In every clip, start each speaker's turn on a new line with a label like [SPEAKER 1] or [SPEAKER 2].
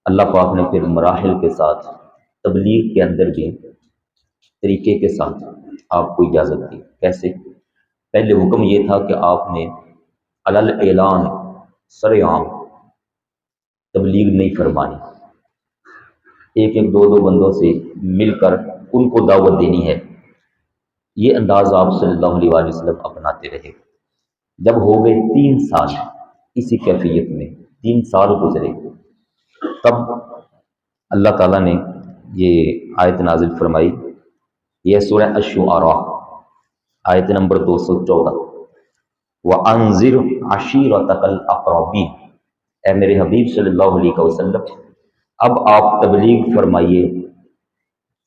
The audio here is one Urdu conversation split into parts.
[SPEAKER 1] اللہ پاک نے پھر مراحل کے ساتھ تبلیغ کے اندر بھی طریقے کے ساتھ آپ کو اجازت دی۔ کیسے؟ پہلے حکم یہ تھا کہ آپ نے علل اعلان سر عام تبلیغ نہیں فرمانی، ایک ایک دو دو بندوں سے مل کر ان کو دعوت دینی ہے۔ یہ انداز آپ صلی اللہ علیہ وآلہ وسلم اپناتے رہے۔ جب ہو گئے 3 سال اسی کیفیت میں، 3 سال گزرے، تب اللہ تعالیٰ نے یہ آیت نازل فرمائی۔ یہ سورہ الشعراء آیت نمبر 214، وَأَنذِرْ عَشِيرَتَكَ الْأَقْرَبِينَ۔ اے میرے حبیب صلی اللہ علیہ وسلم، اب آپ تبلیغ فرمائیے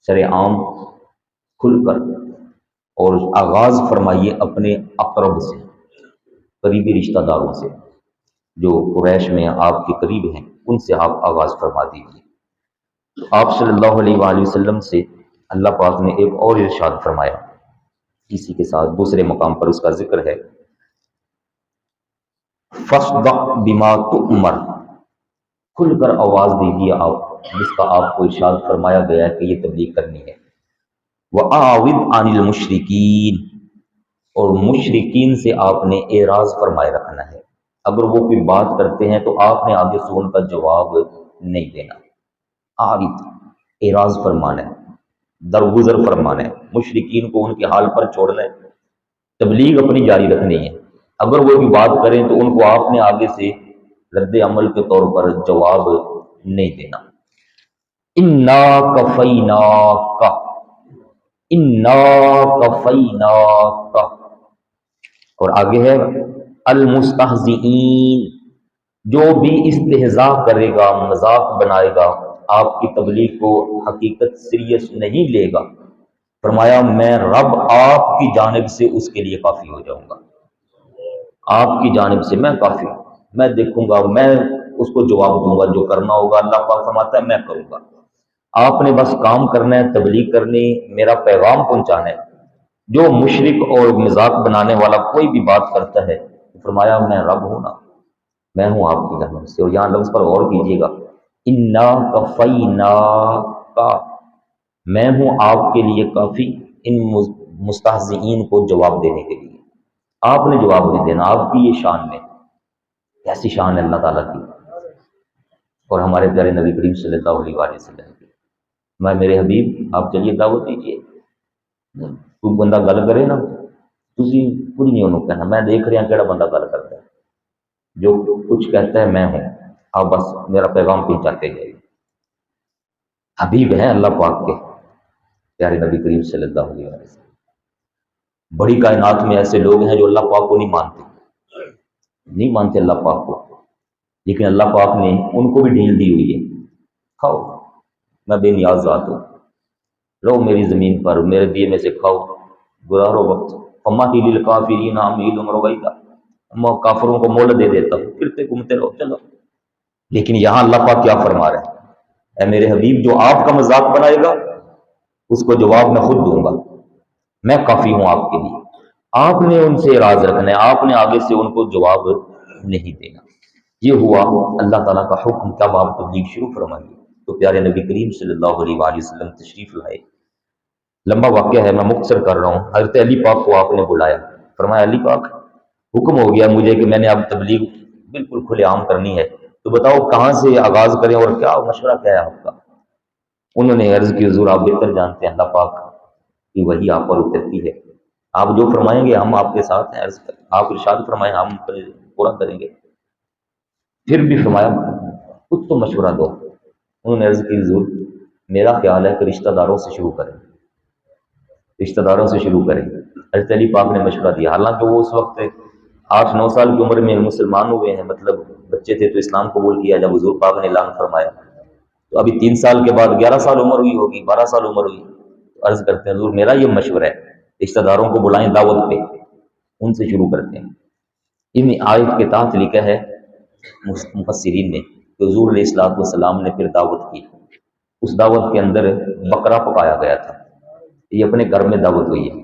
[SPEAKER 1] سر عام کھل کر، اور آغاز فرمائیے اپنے اقرب سے، قریبی رشتہ داروں سے، جو قریش میں آپ کے قریب ہیں، ان سے آپ آغاز فرما دیجیے۔ آپ صلی اللہ علیہ وآلہ وسلم سے اللہ پاک نے ایک اور ارشاد فرمایا، اسی کے ساتھ دوسرے مقام پر اس کا ذکر ہے، فَاصْدَعْ بِمَا تُؤْمَرُ۔ کھل کر آواز دیجیے آپ، جس کا آپ کو ارشاد فرمایا گیا ہے کہ یہ تبلیغ کرنی ہے۔ وَأَعْرِضْ عَنِ الْمُشْرِكِينَ، اور مشرکین سے آپ نے اعراض فرمائے رکھنا ہے۔ اگر وہ کوئی بات کرتے ہیں تو آپ نے آگے سے ان کا جواب نہیں دینا۔ عارض، اعراض فرمانا ہے، درگزر فرمانا ہے، مشرکین کو ان کے حال پر چھوڑنا ہے، تبلیغ اپنی جاری رکھنی ہے۔ اگر وہ بھی بات کریں تو ان کو آپ نے آگے سے رد عمل کے طور پر جواب نہیں دینا۔ اِنَّا کَفَيْنَاکَ، اِنَّا کَفَيْنَاکَ، اور آگے ہے المستہزئین، جو بھی استہزاء کرے گا، مذاق بنائے گا، آپ کی تبلیغ کو حقیقت سیریس نہیں لے گا، فرمایا میں رب آپ کی جانب سے اس کے لیے کافی ہو جاؤں گا۔ آپ کی جانب سے میں کافی ہوں، میں دیکھوں گا، میں اس کو جواب دوں گا، جو کرنا ہوگا اللہ پاک فرماتا ہے میں کروں گا۔ آپ نے بس کام کرنا ہے، تبلیغ کرنی، میرا پیغام پہنچانا ہے۔ جو مشرک اور مذاق بنانے والا کوئی بھی بات کرتا ہے، فرمایا میں رب ہوں نا، میں ہوں آپ کی جانب سے۔ اور یہاں لفظ پر غور کیجیے گا، انا کفیناکا، میں ہوں آپ کے لیے کافی ان مستہزئین کو جواب دینے کے لیے۔ آپ نے جواب نہیں دینا، آپ کی یہ شان ہے۔ کیسی شان ہے اللہ تعالیٰ کی اور ہمارے پیارے نبی کریم صلی اللہ علیہ وآلہ وسلم کی۔ میں میرے حبیب آپ چلیے دعوت دیجیے، کوئی بندہ گل کرے نا، تسی کچھ نہیں انہوں کہنا، میں دیکھ رہا کہڑا بندہ گل کرتا ہے، جو کچھ کہتا ہے میں ہوں، آپ بس میرا پیغام پہنچاتے جائیے۔ حبیب ہیں اللہ پاک کے پیارے نبی کریم صلی اللہ علیہ وسلم۔ بڑی کائنات میں ایسے لوگ ہیں جو اللہ پاک کو نہیں مانتے اللہ پاک کو، لیکن اللہ پاک نے ان کو بھی ڈھیل دی ہوئی ہے، کھاؤ، میں بے نیاز ذات ہوں، رہو میری زمین پر، میرے دیے میں سے کھاؤ، گزارو وقت، فما ہی للکافرین امہلہم رویدا، میں کافروں کو مہلت دے دیتا ہوں، پھرتے گھومتے رہو، چلو۔ لیکن یہاں اللہ پاک کیا فرما رہے ہیں، اے میرے حبیب جو آپ کا مذاق بنائے گا اس کو جواب میں خود دوں گا، میں کافی ہوں آپ کے لیے۔ آپ نے ان سے اعراض رکھنا ہے، آپ نے آگے سے ان کو جواب نہیں دینا۔ یہ ہوا اللہ تعالیٰ کا حکم، تب آپ تبلیغ شروع فرمائیے۔ تو پیارے نبی کریم صلی اللہ علیہ وآلہ وسلم تشریف لائے۔ لمبا واقعہ ہے، میں مختصر کر رہا ہوں۔ حضرت علی پاک کو آپ نے بلایا، فرمایا علی پاک حکم ہو گیا مجھے کہ میں نے اب تبلیغ بالکل کھلے عام کرنی ہے، تو بتاؤ کہاں سے آغاز کریں اور کیا مشورہ کیا ہے آپ کا؟ انہوں نے عرض کی حضور آپ بہتر جانتے ہیں اللہ پاک کی وحی آپ پر اترتی ہے، آپ جو فرمائیں گے ہم آپ کے ساتھ ہیں، آپ ارشاد فرمائیں ہم پورا کریں گے۔ پھر بھی فرمایا کچھ تو مشورہ دو۔ انہوں نے عرض کی حضور میرا خیال ہے کہ رشتہ داروں سے شروع کریں، رشتہ داروں سے شروع کریں۔ حضرت علی پاک نے مشورہ دیا، حالانکہ وہ اس وقت 8-9 سال کی عمر میں مسلمان ہوئے ہیں، مطلب بچے تھے تو اسلام قبول کیا جب حضور پاک نے اعلان فرمایا، تو ابھی 3 سال کے بعد 11 سال عمر ہوئی ہوگی، 12 سال عمر ہوئی، تو عرض کرتے ہیں حضور میرا یہ مشورہ ہے، رشتہ داروں کو بلائیں دعوت پہ، ان سے شروع کرتے ہیں۔ ان آیت کے تحت لکھا ہے مفسرین نے کہ حضور علیہ الصلوۃ والسلام نے پھر دعوت کی، اس دعوت کے اندر بکرا پکایا گیا تھا، یہ اپنے گھر میں دعوت ہوئی ہے،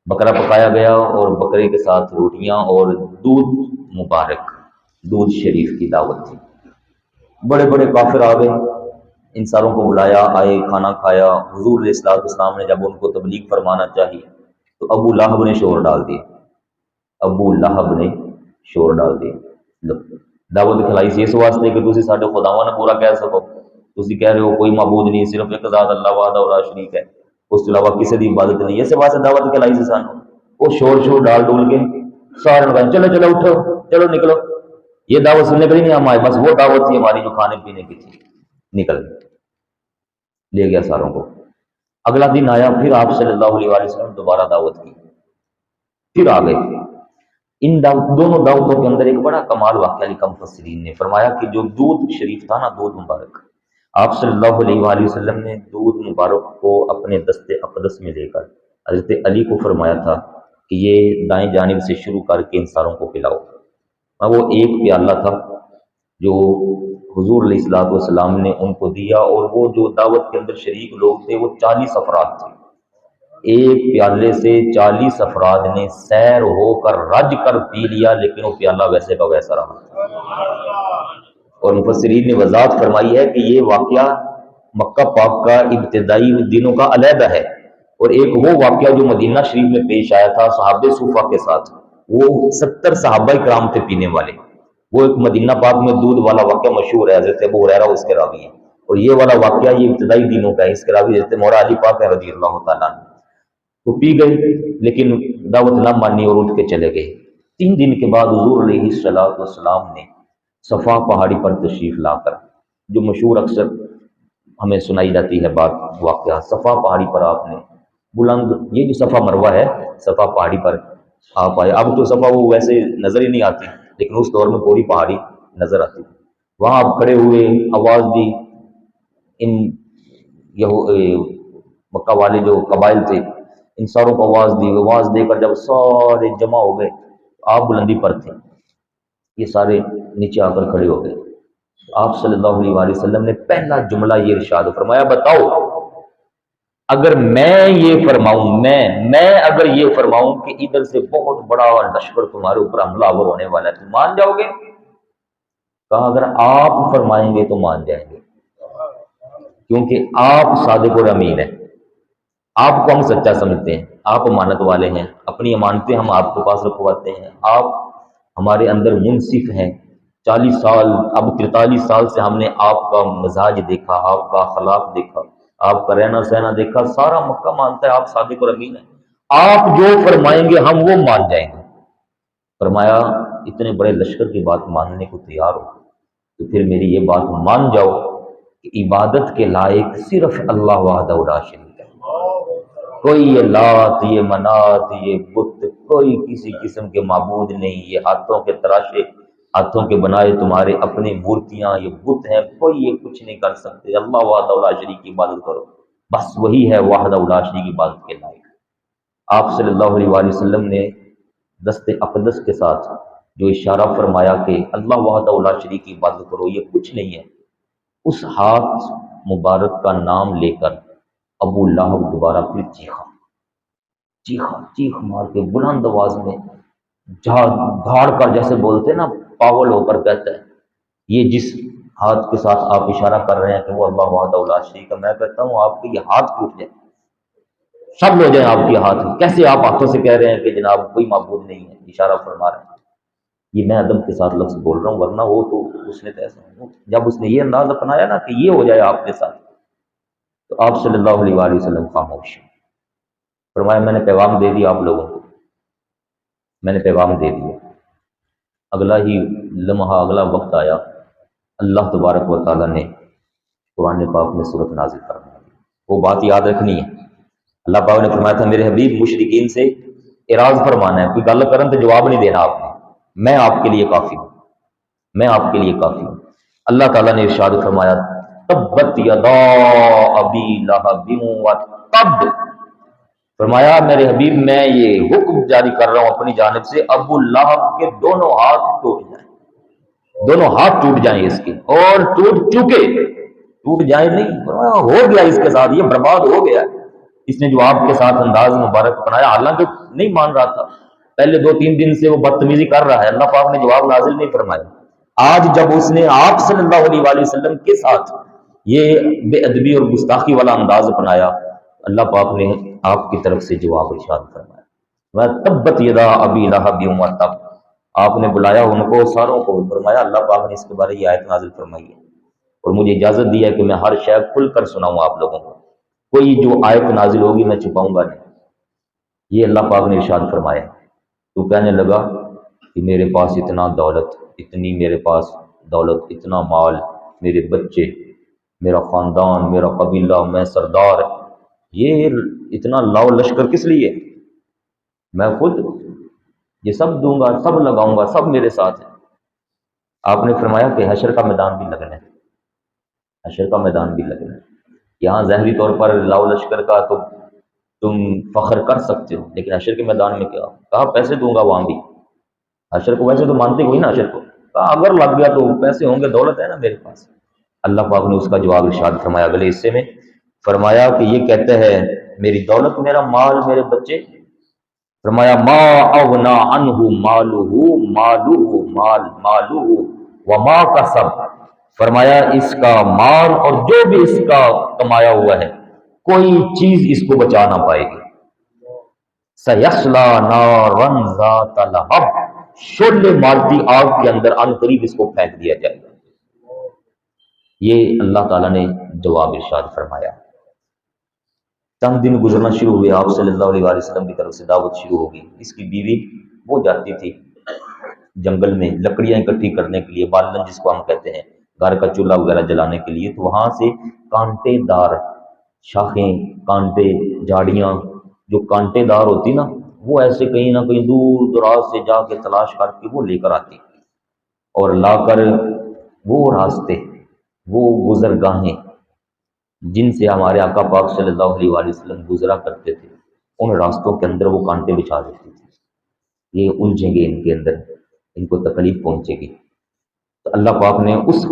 [SPEAKER 1] بکرا پکایا گیا اور بکرے کے ساتھ روٹیاں اور دودھ مبارک، دودھ شریف کی دعوت تھی۔ بڑے بڑے کافر آ گئے، ان ساروں کو بلایا، آئے، کھانا کھایا۔ حضور علیہ الصلوۃ والسلام نے جب ان کو تبلیغ فرمانا چاہیے تو ابو لہب نے شور ڈال دیا، ابو لہب نے شور ڈال دیا۔ دعوت کھلائی سی اس واسطے کہ تسی ساڈے خداواں نہ پورا کہہ سکو، تسی کہہ رہے ہو کوئی معبود نہیں، صرف ایک ذات اللہ وحدہ لا شریک ہے، اس کے علاوہ کسی دی عبادت نہیں، اس واسطے دعوت کھلائی سی سانو۔ وہ شور ڈال ڈول کے سارے لوگ چلو چلو اٹھو، چلو نکلو، یہ دعوت سننے کے لیے نہیں ہم آئے، بس وہ دعوت تھی ہماری جو کھانے پینے کی تھی۔ نکل لے گیا ساروں کو۔ اگلا دن آیا، پھر آپ صلی اللہ علیہ وآلہ وسلم دوبارہ دعوت کی، پھر آ گئے۔ ان دونوں دعوتوں کے اندر ایک بڑا کمال واقعہ لکھا مفسرین نے، فرمایا کہ جو دودھ شریف تھا نا، دودھ مبارک، آپ صلی اللہ علیہ وآلہ وسلم نے دودھ مبارک کو اپنے دست اقدس میں لے کر حضرت علی کو فرمایا تھا کہ یہ دائیں جانب سے شروع کر کے ان ساروں کو پلاؤ۔ وہ ایک پیالہ تھا جو حضور علیہ الصلوۃ والسلام نے ان کو دیا، اور وہ جو دعوت کے اندر شریک لوگ تھے وہ 40 افراد تھے۔ ایک پیالے سے 40 افراد نے سیر ہو کر رج کر پی لیا، لیکن وہ پیالہ ویسے کا ویسا رہا۔ اور مفسرین نے وضاحت فرمائی ہے کہ یہ واقعہ مکہ پاک کا ابتدائی دنوں کا علیحدہ ہے، اور ایک وہ واقعہ جو مدینہ شریف میں پیش آیا تھا صحابہ صوفہ کے ساتھ، وہ 70 صحابہ کرام تھے پینے والے۔ وہ ایک مدینہ پاک میں دودھ والا واقعہ مشہور ہے، حضرت ابو ہریرہ اس کے راوی ہیں، اور یہ والا واقعہ یہ ابتدائی دنوں کا ہے، اس کے راوی حضرت مولا علی پاک ہے رضی اللہ تعالیٰ عنہ۔ وہ پی گئے لیکن دعوت نہ مانی اور اٹھ کے چلے گئے۔ 3 دن کے بعد حضور علیہ الصلوۃ والسلام نے صفا پہاڑی پر تشریف لا کر، جو مشہور اکثر ہمیں سنائی جاتی ہے بات، واقعہ صفا پہاڑی پر آپ نے بلند، یہ جو صفا مروہ ہے، صفا پہاڑی پر آپ آئے۔ اب تو صفا وہ ویسے نظر ہی نہیں آتی، لیکن اس دور میں پوری پہاڑی نظر آتی۔ وہاں آپ کھڑے ہوئے، آواز دی، ان مکہ والے جو قبائل تھے ان ساروں کو آواز دی، آواز دے کر جب سارے جمع ہو گئے، آپ بلندی پر تھے، یہ سارے نیچے آ کر کھڑے ہو گئے۔ آپ صلی اللہ علیہ وآلہ وسلم نے پہلا جملہ یہ ارشاد فرمایا، بتاؤ اگر میں یہ فرماؤں، میں اگر یہ فرماؤں کہ ادھر سے بہت بڑا لشکر تمہارے اوپر حملہ آور ہونے والا ہے، تم مان جاؤ گے؟ کہا اگر آپ فرمائیں گے تو مان جائیں گے، کیونکہ آپ صادق اور امین ہیں، آپ کو ہم سچا سمجھتے ہیں، آپ امانت والے ہیں، اپنی امانتیں ہم آپ کے پاس رکھواتے ہیں، آپ ہمارے اندر منصف ہیں۔ 40 سال، اب 43 سال سے ہم نے آپ کا مزاج دیکھا، آپ کا اخلاق دیکھا، آپ کا رہنا سہنا دیکھا، سارا مکہ مانتا ہے آپ صادق اور امین ہیں، آپ جو فرمائیں گے ہم وہ مان جائیں گے۔ فرمایا اتنے بڑے لشکر کی بات ماننے کو تیار ہو تو پھر میری یہ بات مان جاؤ کہ عبادت کے لائق صرف اللہ وحدہ لا شریک ہے، کوئی یہ لات، یہ منات، یہ بت، کوئی کسی قسم کے معبود نہیں، یہ ہاتھوں کے تراشے، ہاتھوں کے بنائے تمہارے اپنے مورتیاں، یہ بت ہیں، کوئی یہ کچھ نہیں کر سکتے، اللہ وحدہ لا شریک کی عبادت کرو، بس وہی ہے وحدہ لا شریک کی عبادت کے لائق۔ آپ صلی اللہ علیہ وآلہ وسلم نے دست اقدس کے ساتھ جو اشارہ فرمایا کہ اللہ وحدہ لا شریک کی عبادت کرو، یہ کچھ نہیں ہے، اس ہاتھ مبارک کا نام لے کر ابو لہب دوبارہ پھر چیخ مار کے بلند آواز میں دھاڑ کر، جیسے بولتے ہیں نا، پاگل ہو کر کہتا ہے یہ جس ہاتھ کے ساتھ آپ اشارہ کر رہے ہیں کہ وہ اللہ وحدہ لا شریک ہے، میں کہتا ہوں آپ کے یہ ہاتھ ٹوٹ جائیں، سب ہو جائیں آپ کے ہاتھ، کیسے آپ ہاتھوں سے کہہ رہے ہیں کہ جناب کوئی معبود نہیں ہے، اشارہ فرما رہے ہیں۔ یہ میں ادب کے ساتھ لفظ بول رہا ہوں، ورنہ وہ تو اس نے ایسا، جب اس نے یہ انداز اپنایا نا کہ یہ ہو جائے آپ کے ساتھ، تو آپ صلی اللہ علیہ وآلہ وسلم خاموش۔ فرمایا میں نے پیغام دے دیا آپ لوگوں کو، میں نے پیغام دے دیا۔ اگلا ہی لمحہ، اگلا وقت آیا، اللہ تبارک و تعالیٰ نے قرآن پاک میں سورت نازل فرمائی، وہ بات یاد رکھنی ہے۔ اللہ پاک نے فرمایا تھا میرے حبیب مشرکین سے اعراض فرمانا ہے، کوئی گل کرن تو جواب نہیں دینا آپ نے، میں آپ کے لیے کافی ہوں، میں آپ کے لیے کافی ہوں۔ اللہ تعالیٰ نے ارشاد فرمایا تبت یدا ابی لہب وتب، فرمایا میرے حبیب میں یہ حکم جاری کر رہا ہوں اپنی جانب سے، ابو لہب کے دونوں ہاتھ ٹوٹ جائیں، دونوں ہاتھ ٹوٹ جائیں اس کے، اور ٹوٹ چکے، ٹوٹ جائیں نہیں، فرمایا ہو گیا اس کے ساتھ، یہ برباد ہو گیا۔ اس نے جو آپ کے ساتھ انداز مبارک اپنایا، حالانکہ نہیں مان رہا تھا، پہلے 2-3 دن سے وہ بدتمیزی کر رہا ہے، اللہ پاک نے جواب نازل نہیں فرمایا، آج جب اس نے آپ صلی اللہ علیہ وآلہ وسلم کے ساتھ یہ بے ادبی اور گستاخی والا انداز اپنایا، اللہ پاک نے آپ کی طرف سے جواب ارشاد فرمایا، تبت یدا ابی لہب وتب، آپ نے بلایا ان کو ساروں کو، فرمایا اللہ پاک نے اس کے بارے یہ آیت نازل فرمائی ہے اور مجھے اجازت دی ہے کہ میں ہر شے کھل کر سناؤں آپ لوگوں کو، کوئی جو آیت نازل ہوگی میں چھپاؤں گا نہیں، یہ اللہ پاک نے ارشاد فرمایا۔ تو کہنے لگا کہ میرے پاس اتنا دولت، اتنی میرے پاس دولت، اتنا مال، میرے بچے، میرا خاندان، میرا قبیلہ، میں سردار، یہ اتنا لاؤ لشکر کس لیے؟ میں خود یہ سب دوں گا، سب لگاؤں گا، سب میرے ساتھ ہے۔ آپ نے فرمایا کہ حشر کا میدان بھی لگنا ہے، حشر کا میدان بھی لگنا ہے۔ یہاں ظاہری طور پر لاؤ لشکر کا تو تم فخر کر سکتے ہو، لیکن حشر کے میدان میں کیا؟ کہا پیسے دوں گا وہاں بھی، حشر کو ویسے تو مانتے کوئی نا حشر کو، کہا اگر لگ گیا تو پیسے ہوں گے، دولت ہے نا میرے پاس۔ اللہ پاک نے اس کا جواب ارشاد فرمایا اگلے حصے میں، فرمایا کہ یہ کہتے ہیں میری دولت، میرا مال، میرے بچے، فرمایا ما اغنا عنہ مالہ، مالہ مال، مالہ وما کسب، فرمایا اس کا مال اور جو بھی اس کا کمایا ہوا ہے کوئی چیز اس کو بچا نہ پائے گی۔ سیصلا نارا ذات لہب، شعلے مارتی آگ کے اندر ان قریب اس کو پھینک دیا جائے گا۔ یہ اللہ تعالیٰ نے جواب ارشاد فرمایا۔ چند دن گزرنا شروع ہوئے، آپ صلی اللہ علیہ وآلہ وسلم کی طرف سے دعوت شروع ہوگی۔ اس کی بیوی وہ جاتی تھی جنگل میں لکڑیاں اکٹھی کرنے کے لیے، بالن جس کو ہم کہتے ہیں، گھر کا چولہا وغیرہ جلانے کے لیے، تو وہاں سے کانٹے دار شاخیں، کانٹے، جھاڑیاں جو کانٹے دار ہوتی نا، وہ ایسے کہیں نہ کہیں دور دراز سے جا کے تلاش کر کے وہ لے کر آتی اور لا کر وہ راستے، وہ گزرگاہیں جن سے ہمارے آقا پاک صلی اللہ علیہ وآلہ وسلم گزرا کرتے تھے، ان راستوں کے اندر وہ کانٹے بچھا دیتی تھی، یہ الجھیں گے ان کے اندر، ان کو تکلیف پہنچے گی۔ تو اللہ پاک نے اس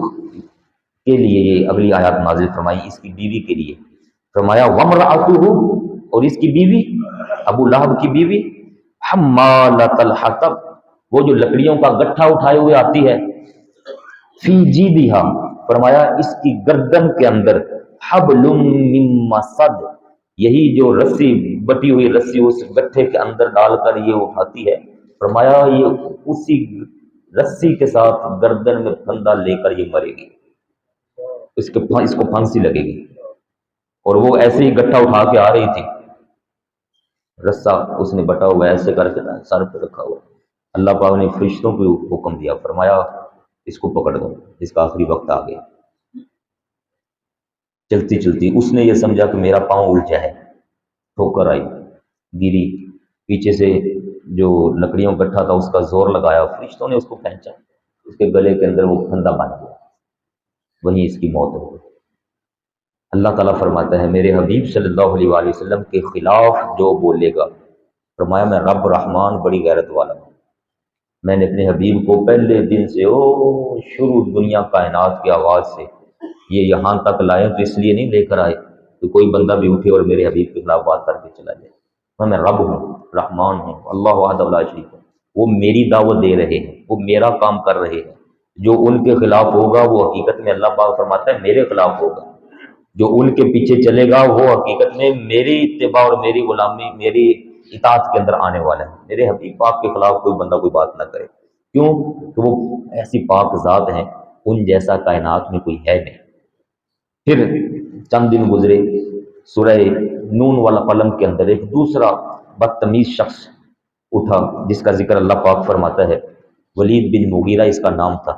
[SPEAKER 1] کے لیے یہ اگلی آیات نازل فرمائی، اس کی بیوی کے لیے، فرمایا وامرأتہ، اور اس کی بیوی ابو لہب کی بیوی، حمالۃ الحطب، وہ جو لکڑیوں کا گٹھا اٹھائے ہوئے آتی ہے، فی جیدہا، فرمایا اس کی گردن کے اندر، حبل من مسد، یہی جو رسی، بٹی ہوئی رسی اس گٹھے کے اندر ڈال کر یہ اٹھاتی ہے، فرمایا یہ اسی رسی کے ساتھ گردن میں پھندا لے کر یہ مرے گی، اس کو پھانسی لگے گی۔ اور وہ ایسے ہی گٹھا اٹھا کے آ رہی تھی، رسا اس نے بٹا ہوا ایسے کر کے نا سر پہ رکھا ہوا، اللہ پاک نے فرشتوں کو حکم دیا، فرمایا اس کو پکڑ دو، اس کا آخری وقت آ گیا۔ چلتی چلتی اس نے یہ سمجھا کہ میرا پاؤں الجھا ہے، ٹھوکر آئی، گری، پیچھے سے جو لکڑیوں گٹھا تھا اس کا زور لگایا، فرشتوں نے اس کو کھینچا، اس کے گلے کے اندر وہ پھندا بن گیا، وہیں اس کی موت ہو گئی۔ اللہ تعالیٰ فرماتا ہے میرے حبیب صلی اللہ علیہ وآلہ وسلم کے خلاف جو بولے گا، فرمایا میں رب رحمان بڑی غیرت والا ہوں، میں نے اپنے حبیب کو پہلے دن سے شروع دنیا کائنات کے آواز سے یہ یہاں تک لائے تو اس لیے نہیں لے کر آئے کہ کوئی بندہ بھی اٹھے اور میرے حبیب کے خلاف بات کر کے چلا جائے، میں رب ہوں، رحمان ہوں، اللہ وحدہ لا شریک ہے، وہ میری دعوت دے رہے ہیں، وہ میرا کام کر رہے ہیں، جو ان کے خلاف ہوگا وہ حقیقت میں اللہ پاک فرماتا ہے میرے خلاف ہوگا، جو ان کے پیچھے چلے گا وہ حقیقت میں میری اتباع اور میری غلامی، میری اطاعت کے اندر آنے والا ہے۔ میرے حبیب پاک کے خلاف کوئی بندہ کوئی بات نہ کرے، کیوں کہ وہ ایسی پاک ذات ہیں، ان جیسا کائنات میں کوئی ہے نہیں۔ پھر چند دن گزرے، سورہ نون والقلم کے اندر ایک دوسرا بدتمیز شخص اٹھا جس کا ذکر اللہ پاک فرماتا ہے، ولید بن مغیرہ اس کا نام تھا۔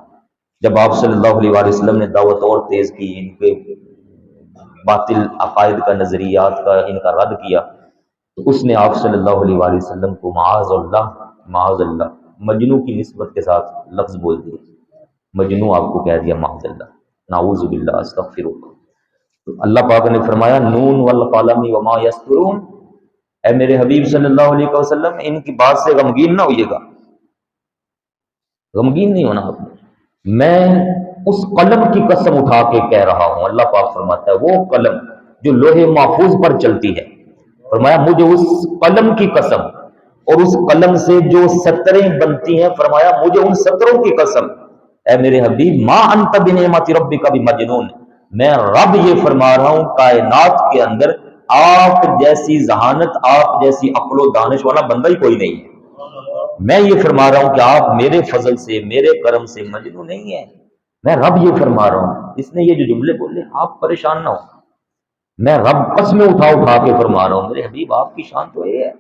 [SPEAKER 1] جب آپ صلی اللہ علیہ وآلہ وسلم نے دعوت اور تیز کی، ان کے باطل عقائد کا، نظریات کا، ان کا رد کیا، تو اس نے آپ صلی اللہ علیہ وآلہ وسلم کو معاذ اللہ مجنو کی نسبت کے ساتھ لفظ بول دیا، مجنو آپ کو کہہ دیا، معاذ اللہ، نعوذ باللہ، استغفر اللہ۔ تو اللہ پاک نے فرمایا نون والقلم وما یسطرون، اے میرے حبیب صلی اللہ علیہ وسلم ان کی بات سے غمگین نہ ہوئیے گا، غمگین نہیں ہونا آپ نے، میں اس قلم کی قسم اٹھا کے کہہ رہا ہوں، اللہ پاک فرماتا ہے وہ قلم جو لوہے محفوظ پر چلتی ہے، فرمایا مجھے اس قلم کی قسم، اور اس قلم سے جو سطریں بنتی ہیں، فرمایا مجھے ان سطروں کی قسم، اے میرے حبیب ما انت بنعمت ربک بمجنون، میں رب یہ فرما رہا ہوں کائنات کے اندر آپ جیسی ذہانت، آپ جیسی عقل و دانش والا بندہ ہی کوئی نہیں ہے۔ میں یہ فرما رہا ہوں کہ آپ میرے فضل سے، میرے کرم سے مجنون نہیں ہیں، میں رب یہ فرما رہا ہوں۔ اس نے یہ جو جملے بولے آپ پریشان نہ ہو، میں رب قسمیں اٹھا اٹھا کے فرما رہا ہوں میرے حبیب آپ کی شان تو یہ ہے۔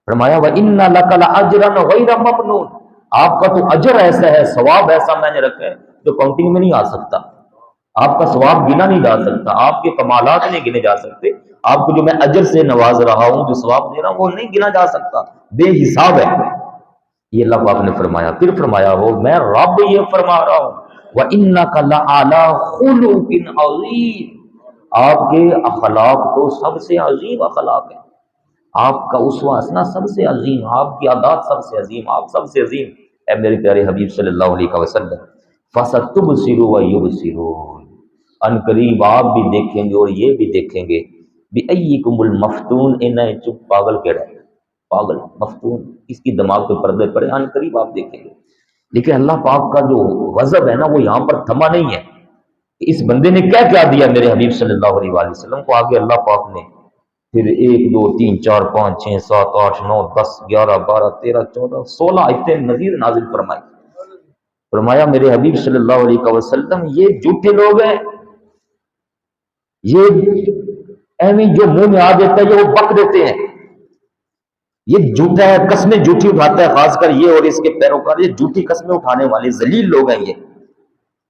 [SPEAKER 1] فرمایا وَإِنَّ لَكَ لَأَجْرًا غَيْرَ مَمْنُونٍ، آپ کا تو اجر ایسا ہے، ثواب ایسا میں نے رکھا ہے جو کاؤنٹنگ میں نہیں آ سکتا، آپ کا ثواب گنا نہیں جا سکتا، آپ کے کمالات نہیں گنے جا سکتے، آپ کو جو میں اجر سے نواز رہا ہوں، جو ثواب دے رہا ہوں وہ نہیں گنا جا سکتا، بے حساب ہے۔ یہ اللہ پاک نے فرمایا، پھر فرمایا ہو میں رب یہ فرما رہا ہوں وَإِنَّكَ لَعَلَىٰ خُلُقٍ عَظِيمٍ، آپ کے اخلاق تو سب سے عظیم اخلاق ہے، آپ کا اسوہ حسنہ سب سے عظیم، آپ کی عادات سب سے عظیم، آپ سب سے عظیم۔ اے میرے پیارے حبیب صلی اللہ علیہ وسلم فَسَتُبْصِرُ وَيُبْصِرُونَ، ان قریب آپ بھی دیکھیں گے اور یہ بھی دیکھیں گے، بِأَيِّكُمُ الْمَفْتُونَ، انہیں چپ پاگل کہہ رہا ہے، پاگل مفتون، اس کی دماغ پہ پردے پڑے، ان قریب آپ دیکھیں گے۔ لیکن اللہ پاک کا جو غضب ہے نا وہ یہاں پر تھما نہیں ہے کہ اس بندے نے کیا کیا دیا میرے حبیب صلی اللہ علیہ وآلہ وسلم کو۔ آگے اللہ پاک نے پھر 1 2 3 4 5 6 7 8 9 10 11 12 13 14 16 آیتیں مزید نازل فرمائی۔ فرمایا میرے حبیب صلی اللہ علیہ وسلم یہ جھوٹے لوگ ہیں، یہ ایویں جو منہ میں آ دیتا ہے یہ وہ بک دیتے ہیں، یہ جھوٹا ہے، قسمیں جھوٹی اٹھاتا ہے، خاص کر یہ اور اس کے پیروکار یہ جھوٹی قسمیں اٹھانے والے ذلیل لوگ ہیں یہ،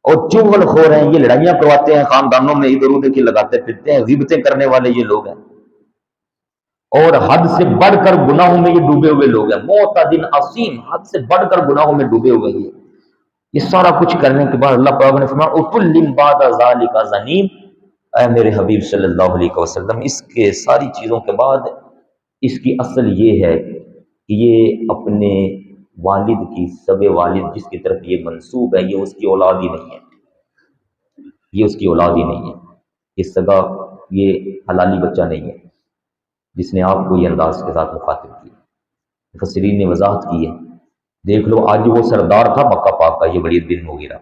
[SPEAKER 1] اور چغل خور ہیں، یہ لڑائیاں کرواتے ہیں خاندانوں میں، ادھر ادھر کی لگاتے پھرتے ہیں، غیبتیں کرنے والے یہ لوگ ہیں، اور حد سے بڑھ کر گناہوں میں یہ ڈوبے ہوئے لوگ ہیں، معتد عصیم، حد سے بڑھ کر گناہوں میں ڈوبے ہوئے یہ سارا کچھ کرنے کے بعد اللہ پاک نے فرمایا اُتُلٍ بَعْدَ ذَلِكَ زَنِيمٍ، اے میرے حبیب صلی اللہ علیہ وسلم اس کے ساری چیزوں کے بعد اس کی اصل یہ ہے کہ یہ اپنے والد کی، سب والد جس کی طرف یہ منسوب ہے، یہ اس کی اولاد ہی نہیں ہے، یہ اس کی اولاد ہی نہیں ہے، یہ سگا، یہ حلالی بچہ نہیں ہے جس نے آپ کو یہ انداز کے ساتھ مخاطب کیا۔ مفسرین نے وضاحت کی ہے، دیکھ لو آج وہ سردار تھا مکہ پاک کا، یہ ولید بن مغیرہ،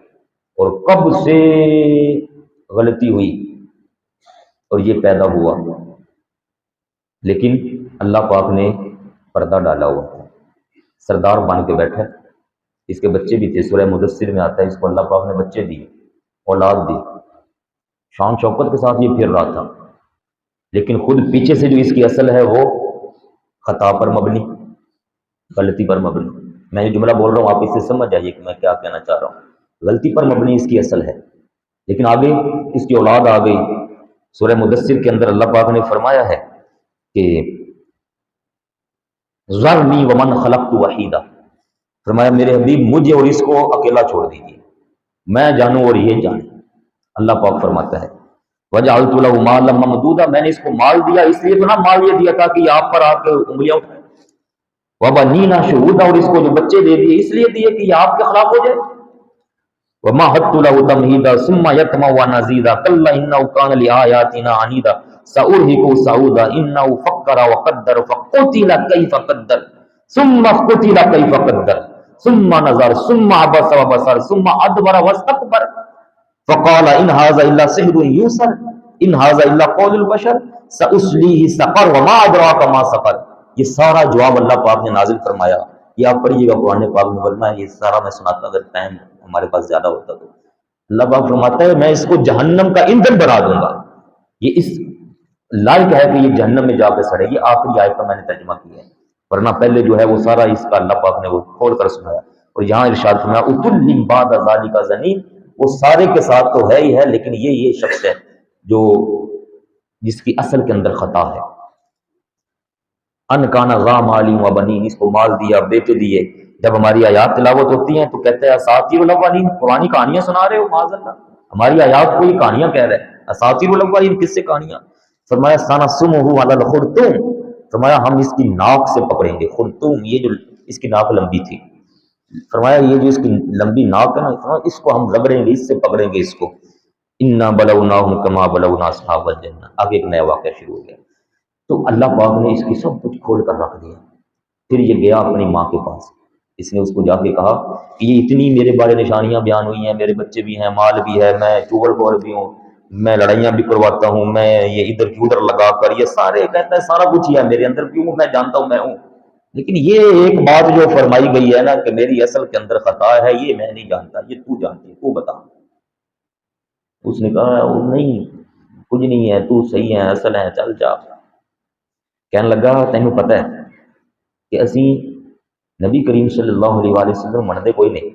[SPEAKER 1] اور کب سے غلطی ہوئی اور یہ پیدا ہوا، لیکن اللہ پاک نے پردہ ڈالا ہوا، سردار بن کے بیٹھا، اس کے بچے بھی تھے، سورہ مدثر میں آتا ہے اس کو اللہ پاک نے بچے دیے، اولاد دی، شان شوکت کے ساتھ یہ پھر رہا تھا، لیکن خود پیچھے سے جو اس کی اصل ہے وہ خطا پر مبنی، غلطی پر مبنی۔ میں یہ جملہ بول رہا ہوں آپ اس سے سمجھ جائیے کہ میں کیا کہنا چاہ رہا ہوں، غلطی پر مبنی اس کی اصل ہے، لیکن آگے اس کی اولاد آ گئی۔ سورہ مدثر کے اندر اللہ پاک نے فرمایا ہے کہ ذرنی ومن خلقت وحیدہ، فرمایا میرے حبیب مجھے اور اس کو اکیلا چھوڑ دیجیے، میں جانوں اور یہ جانے۔ اللہ پاک فرماتا ہے وجعلت له مالا ممدودا، میں نے اس کو مال دیا، اس لیے تو نہ مال یہ دیا تھا کہ آپ پر آ کے انگلیاں اٹھائے، وبنینا شہودا، اور اس کو جو بچے دے دیے اس لیے دیے کہ یہ آپ کے خلاف ہو جائے، ومہدت له تمہیدا ثم یطمع ان ازید کلا انه کان لآیاتنا عنیدا سأرهقه صعودا انه فکر وقدر فقتل کیف قدر ثم قتل کیف قدر ثم نظر ثم عبس وبصر ثم ادبر واستكبر فقال ان هذا الا سحر یوسر ان هذا الا قول البشر سأصلیہ سقر وما ادراک ما سقر۔ یہ سارا جواب اللہ پاک نے نازل فرمایا، یہ آپ پڑھیے گا قرآن پاک میں، ورنہ یہ سارا میں سناتا اگر ٹائم ہمارے پاس زیادہ ہوتا تو۔ اللہ پاک فرماتا ہے میں اس کو جہنم کا ایندھن بنا دوں گا، یہ اس لائق ہے کہ یہ جہنم میں جا کے سڑے، یہ آخری آیت کا میں نے ترجمہ کیا ہے، ورنہ پہلے جو ہے وہ سارا اس کا اللہ پاک نے وہ کھول کر سنایا، اور یہاں ارشاد فرمایا اُتُلٍ بَعْدَ ذَلِكَ زَنِيمٍ، وہ سارے کے ساتھ تو ہے ہی ہے، لیکن یہ شخص ہے جو جس کی اصل کے اندر خطا ہے۔ ان کانا ذا مال و بنین، اس کو مال دیا، بیٹے دیے، جب ہماری آیات تلاوت ہوتی ہیں تو کہتے ہیں اساطیر الاولین، پرانی کہانیاں سنا رہے ہو، معاذ اللہ، ہماری آیات کو یہ کہانیاں کہہ رہے ہیں، اساطیر الاولین کس سے کہانیاں؟ فرمایا سنسمہ علی الخرطوم، فرمایا ہم اس کی ناک سے پکڑیں گے، خرطوم یہ جو اس کی ناک لمبی تھی، فرمایا یہ جو اس کی لمبی ناک ہے نا اس کو ہم رگڑیں گے، اس سے پکڑیں گے اس کو، انا بلوناہم کما بلونا اصحاب الجنہ، آگے ایک نیا واقعہ شروع ہو گیا۔ تو اللہ پاک نے اس کی سب کچھ کھول کر رکھ دیا، پھر یہ گیا اپنی ماں کے پاس، اس نے اس کو جا کے کہا کہ یہ اتنی میرے بارے نشانیاں بیان ہوئی ہیں، میرے بچے بھی ہیں، مال بھی ہے، میں چوغل خور بھی ہوں، میں لڑائیاں بھی کرواتا ہوں، میں یہ ادھر کی ادھر لگا کر یہ سارے کہتا ہے سارا کچھ ہی ہے میرے اندر، کیوں میں جانتا ہوں میں ہوں، لیکن یہ ایک بات جو فرمائی گئی ہے نا کہ میری اصل کے اندر خطا ہے، یہ میں نہیں جانتا، یہ تو جانتی ہے، تو بتا۔ اس نے کہا نہیں کچھ نہیں ہے، تو صحیح ہے، اصل ہے، چل جا۔ کہنے لگا تینوں پتہ ہے کہ اسی نبی کریم صلی اللہ علیہ وآلہ وسلم منتے کوئی نہیں،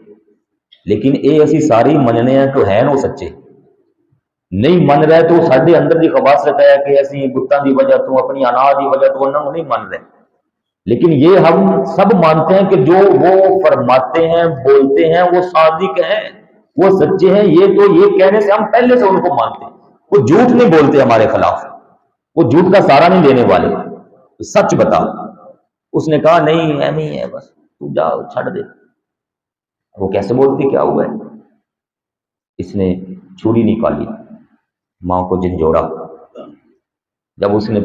[SPEAKER 1] لیکن اے اسی ساری مننے ہیں تو ہے نو سچے، نہیں من رہے تو سارے اندر کی خباثت ہے کہ اسی بتاں کی وجہ تو اپنی انا کی وجہ تو انہوں نہیں من رہے، لیکن یہ ہم سب مانتے ہیں کہ جو وہ فرماتے ہیں بولتے ہیں وہ صادق ہیں، وہ سچے ہیں، یہ تو یہ کہنے سے ہم پہلے سے ان کو مانتے ہیں، وہ جھوٹ نہیں بولتے ہمارے خلاف، وہ جھوٹ کا سہارا نہیں دینے والے، سچ بتا۔ اس نے کہا نہیں ایویں ہی ہے، بس تو جا چھڑ دے۔ وہ کیسے بولتی کیا ہوا ہے؟ اس نے چھری نکالی، ماں کو جھنجھوڑا، جب اس نے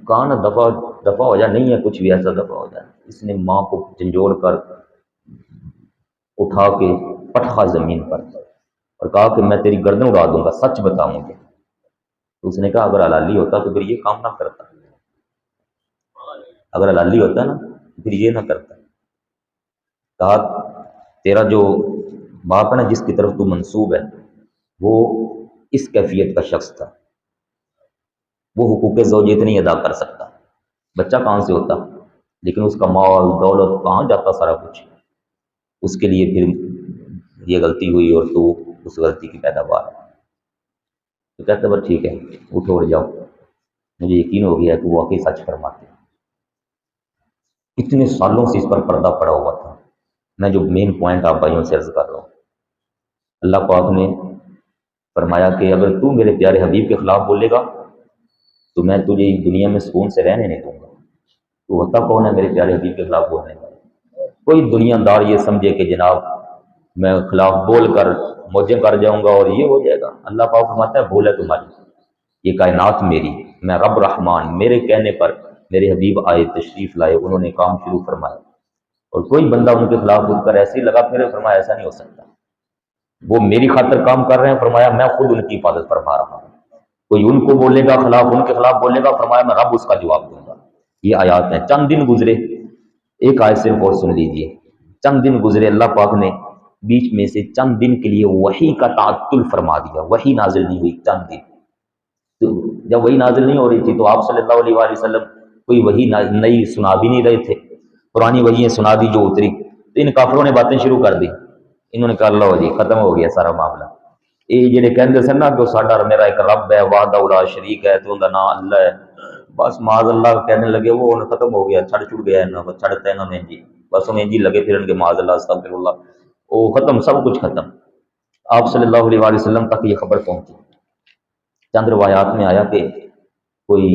[SPEAKER 1] کہا نا دفع ہو جا، نہیں ہے کچھ بھی ایسا دفع ہو جائے، اس نے ماں کو جھنجھوڑ کر اٹھا کے پٹخا زمین پر اور کہا کہ میں تیری گردن اڑا دوں گا، سچ بتا مجھے۔ تو اس نے کہا اگر حلالی ہوتا تو پھر یہ کام نہ کرتا، اگر حلالی ہوتا نا پھر یہ نہ کرتا۔ کہا تیرا جو باپ ہے نا جس کی طرف تو منسوب ہے وہ اس کیفیت کا شخص تھا، وہ حقوق زوجیت نہیں ادا کر سکتا، بچہ کہاں سے ہوتا، لیکن اس کا مال دولت کہاں جاتا سارا کچھ، اس کے لیے پھر یہ غلطی ہوئی اور تو اس غلطی کی پیداوار ہے۔ تو کہتے بس ٹھیک ہے اٹھو اور جاؤ، مجھے یقین ہو گیا کہ وہ واقعی سچ فرماتے ہیں۔ اتنے سالوں سے اس پر پردہ پڑا ہوا تھا، میں جو مین پوائنٹ آپ بھائیوں سے عرض کر رہا ہوں، اللہ پاک نے فرمایا کہ اگر تو میرے پیارے حبیب کے خلاف بولے گا تو میں تجھے اس دنیا میں سکون سے رہنے نہیں دوں گا۔ تو ہوتا کون ہے میرے پیارے حبیب کے خلاف بولنے والا؟ کوئی دنیا دار یہ سمجھے کہ جناب میں خلاف بول کر موجے کر جاؤں گا اور یہ ہو جائے گا۔ اللہ پاک فرماتا ہے بھول ہے تمہاری، یہ کائنات میری، میں رب رحمان، میرے کہنے پر میرے حبیب آئے، تشریف لائے، انہوں نے کام شروع فرمایا، اور کوئی بندہ ان کے خلاف اٹھ کر ایسے ہی لگا پھر فرمایا ایسا نہیں ہو سکتا، وہ میری خاطر کام کر رہے ہیں، فرمایا میں خود ان کی حفاظت فرما رہا ہوں، کوئی ان کو بولے گا خلاف، ان کے خلاف بولے گا، فرمایا میں رب اس کا جواب دوں گا۔ یہ آیات ہیں، چند دن گزرے، ایک آیت صرف اور سن لیجئے، چند دن گزرے، اللہ پاک نے بیچ میں سے چند دن کے لیے وحی کا تعطل فرما دیا، وحی نازل نہیں ہوئی چند دن۔ تو جب وحی نازل نہیں ہو رہی تھی تو آپ صلی اللہ علیہ وآلہ وسلم کوئی وحی نئی سنا بھی نہیں رہے تھے، پرانی وحییں سنا دی جو اتری، تو ان کافروں نے باتیں شروع کر دی، انہوں نے کہا اللہ جی ختم ہو گیا سارا معاملہ، یہ جڑے کہندے سن نا کہ ساڈا میرا ایک رب ہے وحدہ لا شریک ہے تو ان کا نام اللہ ہے، بس معاذ اللہ کہنے لگے وہ انہیں ختم ہو گیا، چھڑ چھڑ گیا انہوں نے، چھڑتا انہوں نے جی، بس انہیں جی لگے پھرن کے معاذ اللہ استغفر اللہ، وہ ختم، سب کچھ ختم۔ آپ صلی اللہ علیہ وآلہ وسلم تک یہ خبر پہنچی، چند روایات میں آیا کہ کوئی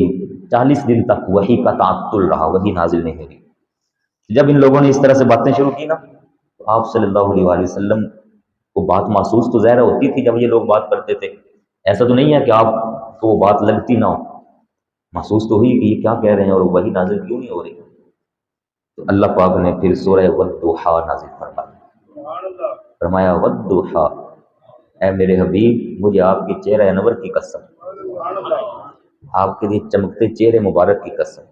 [SPEAKER 1] 40 دن تک وحی کا تعطل رہا، وحی نازل نہیں ہوئی۔ جب ان لوگوں نے اس طرح سے باتیں شروع کی نا تو آپ صلی اللہ علیہ وآلہ وسلم کو بات محسوس تو ظاہر ہوتی تھی جب یہ لوگ بات کرتے تھے، ایسا تو نہیں ہے کہ آپ کو وہ بات لگتی نہ ہو، محسوس تو ہوئی کہ یہ کیا کہہ رہے ہیں اور وحی نازل کیوں نہیں ہو رہی۔ تو اللہ پاک نے پھر سورہ والضحیٰ نازل فرمایا، فرمایا والضحیٰ، اے میرے حبیب مجھے آپ کے چہرہ انور کی قسم، آپ کے لیے چمکتے چہرے مبارک کی قسم،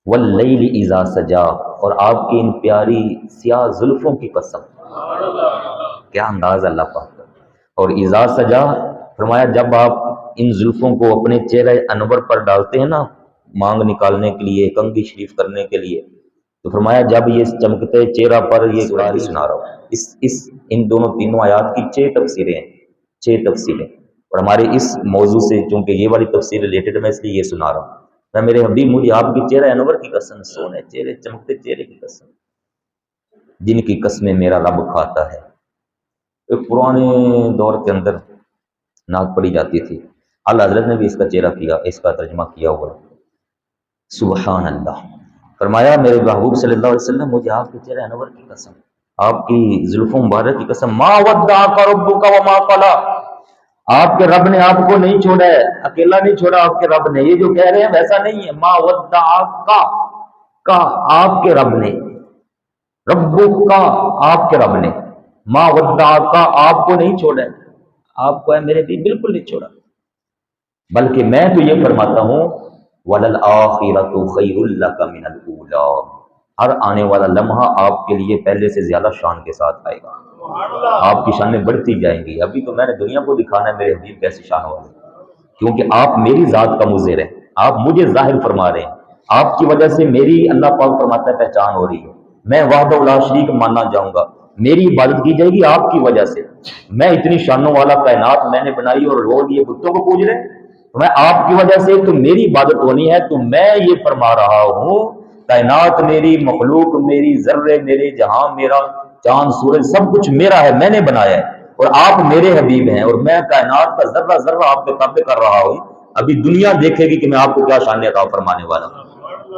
[SPEAKER 1] واللیل اذا سجا، اور آپ کی ان پیاری سیاہ زلفوں کی قسم، کیا انداز اللہ پاک کا، اور اذا سجا فرمایا جب آپ ان زلفوں کو اپنے چہرہ انور پر ڈالتے ہیں نا مانگ نکالنے کے لیے، کنگھی شریف کرنے کے لیے، تو فرمایا جب یہ چمکتے چہرہ پر یہ قرآن سنا رہا ہوں، ان دونوں تینوں آیات کی 6 تفسیریں ہیں، 6 تفسیریں، اور ہمارے اس موضوع سے چونکہ یہ والی تفسیر ریلیٹڈ میں اس لیے یہ سنا رہا ہوں، میں میرے حبیب مجھے آپ کی چہرہ انور کی قسم، سونے چہرے چمکتے چہرے کی قسم، جن کی قسمیں میرا رب کھاتا ہے۔ ایک پرانے دور کے اندر نعت پڑھی جاتی تھی، اعلیٰ حضرت نے بھی اس کا چہرہ کیا، اس کا ترجمہ کیا ہوا، سبحان اللہ، فرمایا میرے محبوب صلی اللہ علیہ وسلم مجھے آپ کے چہرہ انور کی قسم، آپ کی زلفوں مبارک کی قسم، ما ودعک ربک وما قلی، آپ کے رب نے آپ کو نہیں چھوڑا ہے، اکیلا نہیں چھوڑا آپ کے رب نے، یہ جو کہہ رہے ہیں ویسا نہیں ہے، ما ودعک کا آپ کے رب نے، ربک کا آپ کے رب نے، ما ودع کا آپ کو نہیں چھوڑا ہے، آپ کو ہے میرے بھی بالکل نہیں چھوڑا، بلکہ میں تو یہ فرماتا ہوں وَلَلْآخِرَةُ خَيْرٌ لَكَ مِنَ الْأُولَىٰ، ہر آنے والا لمحہ آپ کے لیے پہلے سے زیادہ شان کے ساتھ آئے گا، آپ کی شانیں بڑھتی جائیں گی۔ ابھی تو میں نے دنیا کو دکھانا ہے میرے حبیب کیسی شان والے، کیونکہ آپ میری ذات کا مظہر ہیں، آپ مجھے ظاہر فرما رہے ہیں، آپ کی وجہ سے میری اللہ پاک فرماتا ہے پہچان ہو رہی ہے، میں وحدہ لا شریک مانا جاؤں گا، میری عبادت کی جائے گی آپ کی وجہ سے، میں اتنی شانوں والا کائنات میں نے بنائی اور لوگ یہ بتوں کو پوج رہے ہیں، تو میں آپ کی وجہ سے تو میری عبادت ہونی ہے، تو میں یہ فرما رہا ہوں کائنات میری، مخلوق میری، ذرے میرے، جہاں میرا، چاند سورج سب کچھ میرا ہے، میں نے بنایا ہے، اور آپ میرے حبیب ہیں، اور میں کائنات کا ذرہ ذرہ آپ کے تابع کر رہا ہوں، ابھی دنیا دیکھے گی کہ میں آپ کو کیا شان عطا فرمانے والا ہوں۔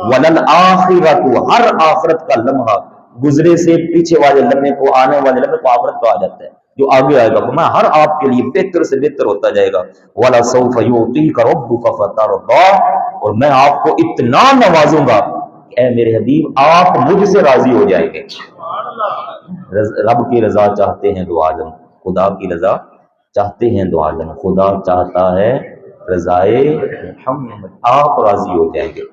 [SPEAKER 1] وَلَلْآخِرَةُ، ہر آخرت کا لمحہ، گزرے سے پیچھے والے لمحے کو، آنے والے لمحے کو آخرت کہا جاتا ہے، جو آگے آئے گا میں ہر آپ کے لیے بہتر سے بہتر ہوتا جائے گا۔ وَلَسَوْفَ يُعْطِيكَ رَبُّكَ فَتَرْضَىٰ، اور میں آپ کو اتنا نوازوں گا کہ اے میرے حبیب آپ مجھ سے راضی ہو جائیں گے۔ رب کی رضا چاہتے ہیں دو عالم، خدا کی رضا چاہتے ہیں دو عالم، خدا چاہتا ہے رضائے محمد، آپ راضی ہو جائیں گے۔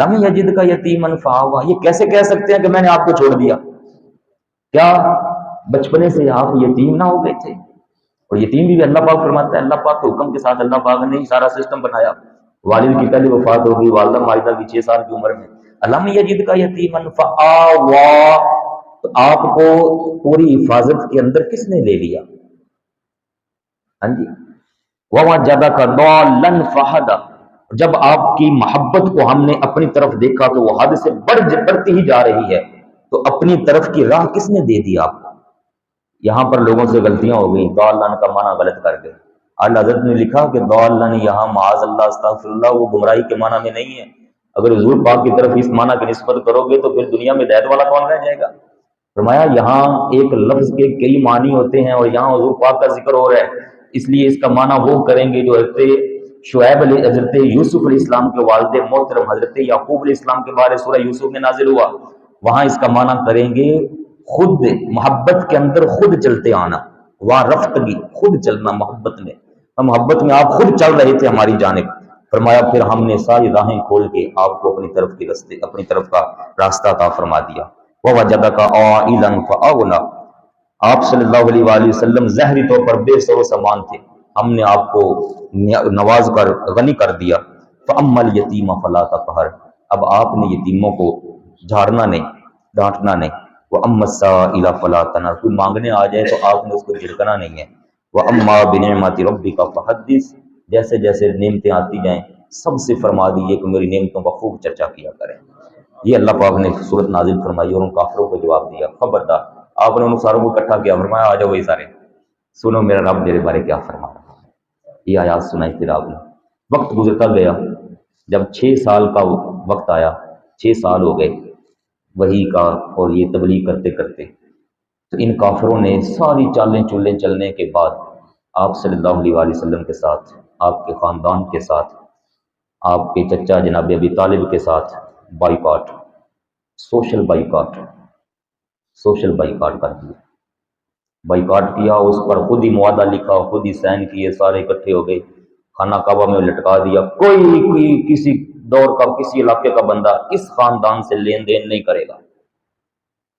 [SPEAKER 1] لم یجد کا یتیمن فآویٰ، یہ کیسے کہہ سکتے ہیں کہ میں نے آپ کو چھوڑ دیا؟ کیا بچپنے سے آپ یتیم نہ ہو گئے تھے؟ اور یتیم بھی اللہ پاک فرماتا ہے، اللہ پاک کے حکم کے ساتھ اللہ پاک نے ہی سارا سسٹم بنایا، والد کی پہلی وفات ہو گئی، والدہ ماجدہ کی 6 سال کی عمر میں، لم یجد کا یتیمن فآویٰ، تو آپ کو پوری حفاظت کے اندر کس نے لے لیا؟ ہاں جی، وَوَجَدَكَ ضَالًّا فَہَدَىٰ، جب آپ کی محبت کو ہم نے اپنی طرف دیکھا تو وہ حد سے بڑھتی ہی جا رہی ہے، تو اپنی طرف کی راہ کس نے دے دی آپ کو؟ یہاں پر لوگوں سے غلطیاں ہو گئی، ضالًّا کا معنی غلط کر گئے، اعلی حضرت نے لکھا کہ ضالًّا یہاں معاذ اللہ استغفر اللہ وہ گمراہی کے معنی میں نہیں ہے، اگر حضور پاک کی طرف اس معنی کی نسبت کرو گے تو پھر دنیا میں ہدایت والا کون رہ جائے گا؟ فرمایا یہاں ایک لفظ کے کئی معنی ہوتے ہیں، اور یہاں حضور پاک کا ذکر ہو رہا ہے، اس لیے اس کا معنی وہ کریں گے جو حضرت شعیب علیہ، حضرت یوسف علیہ السلام کے والد محترم حضرت یعقوب علیہ السلام کے بارے سورہ یوسف میں نازل ہوا، وہاں اس کا معنی کریں گے خود محبت کے اندر خود چلتے آنا، رفتگی خود چلنا محبت میں، محبت میں آپ خود چل رہے تھے ہماری جانب، فرمایا پھر ہم نے ساری راہیں کھول کے آپ کو اپنی طرف کے راستے، اپنی طرف کا راستہ عطا فرما دیا۔ وَوَجَدَكَ عَائِلًا فَأَغْنَىٰ، آپ صلی اللہ علیہ وآلہ وسلم ظاہری طور پر بے سر و سامان تھے، ہم نے آپ کو نواز کر غنی کر دیا۔ فَأَمَّا الْيَتِيمَ فَلَا تَقْهَرْ، اب آپ نے یتیموں کو جھاڑنا نہیں، ڈانٹنا نہیں۔ وَأَمَّا السَّائِلَ فَلَا تَنْهَرْ، کوئی مانگنے آ جائے تو آپ نے اس کو جھڑکنا نہیں ہے۔ وَأَمَّا بِنِعْمَةِ رَبِّكَ فَحَدِّثْ، جیسے جیسے نعمتیں آتی جائیں سب سے فرما دیجیے کہ میری نعمتوں کا خوب چرچا کیا کریں۔ یہ اللہ پاک نے صورت نازل فرمائی اور ان کافروں کو جواب دیا، خبردار، آپ نے ان ساروں کو اکٹھا کیا، فرمایا آ جاؤ وہی سارے، سنو میرا رب میرے بارے کیا فرما رہا ہے۔ یہ آیات سنائی پھر آپ نے، وقت گزرتا گیا، جب 6 سال کا وقت آیا، 6 سال ہو گئے وحی کا اور یہ تبلیغ کرتے کرتے، تو ان کافروں نے ساری چالیں چولیں چلنے کے بعد آپ صلی اللہ علیہ وآلہ وسلم کے ساتھ، آپ کے خاندان کے ساتھ، آپ کے چچا جناب ابی طالب کے ساتھ boycott, social boycott, social boycott کر دیا، بائیکاٹ کیا، اس پر خود ہی معاہدہ لکھا، خود ہی سائن کیے، سارے اکٹھے ہو گئے، خانہ کعبہ میں لٹکا دیا، کوئی کسی دور کا کسی علاقے کا بندہ اس خاندان سے لین دین نہیں کرے گا۔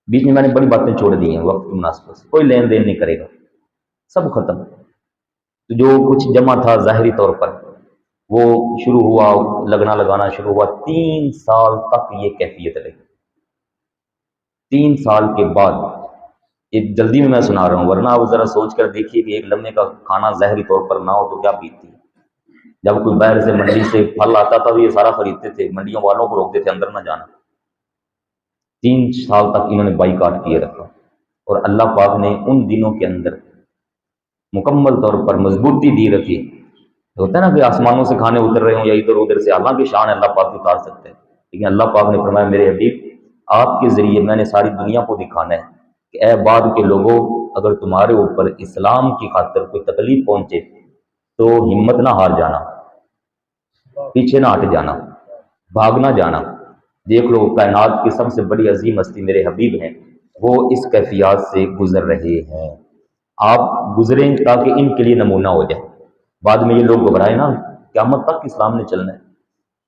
[SPEAKER 1] بیچ میں نے بڑی باتیں چھوڑ دی ہیں وقت کی مناسبت سے، کوئی لین دین نہیں کرے گا، سب ختم۔ تو جو کچھ جمع تھا ظاہری طور پر وہ شروع ہوا، لگنا لگانا شروع ہوا، 3 سال تک یہ کیفیت رہی۔ 3 سال کے بعد، یہ جلدی میں سنا رہا ہوں ورنہ آپ ذرا سوچ کر دیکھیے کہ ایک لمحے کا کھانا ظاہری طور پر نہ ہو تو کیا بیتتی ہے۔ جب کوئی باہر سے منڈی سے پھل آتا تھا تو یہ سارا خریدتے تھے، منڈیوں والوں کو روکتے تھے اندر نہ جانا۔ 3 سال تک انہوں نے بائیکاٹ کیے رکھا، اور اللہ پاک نے ان دنوں کے اندر مکمل طور پر مضبوطی دی رکھی۔ ہوتا ہے نا کہ آسمانوں سے کھانے اتر رہے ہوں یا ادھر ادھر سے، حالانکہ شان اللہ پاک اتار سکتے ہیں، لیکن اللہ پاک نے فرمایا میرے حبیب آپ کے ذریعے میں نے ساری دنیا کو دکھانا ہے کہ اے بعد کے لوگوں، اگر تمہارے اوپر اسلام کی خاطر کوئی تکلیف پہنچے تو ہمت نہ ہار جانا، پیچھے نہ ہٹ جانا، بھاگ نہ جانا۔ دیکھ لو کائنات کی سب سے بڑی عظیم ہستی میرے حبیب ہیں، وہ اس کیفیات سے گزر رہے ہیں، آپ گزریں تاکہ ان کے لیے نمونہ ہو جائے۔ بعد میں یہ لوگ گھبرائے نا، قیامت تک اسلام نے چلنا ہے،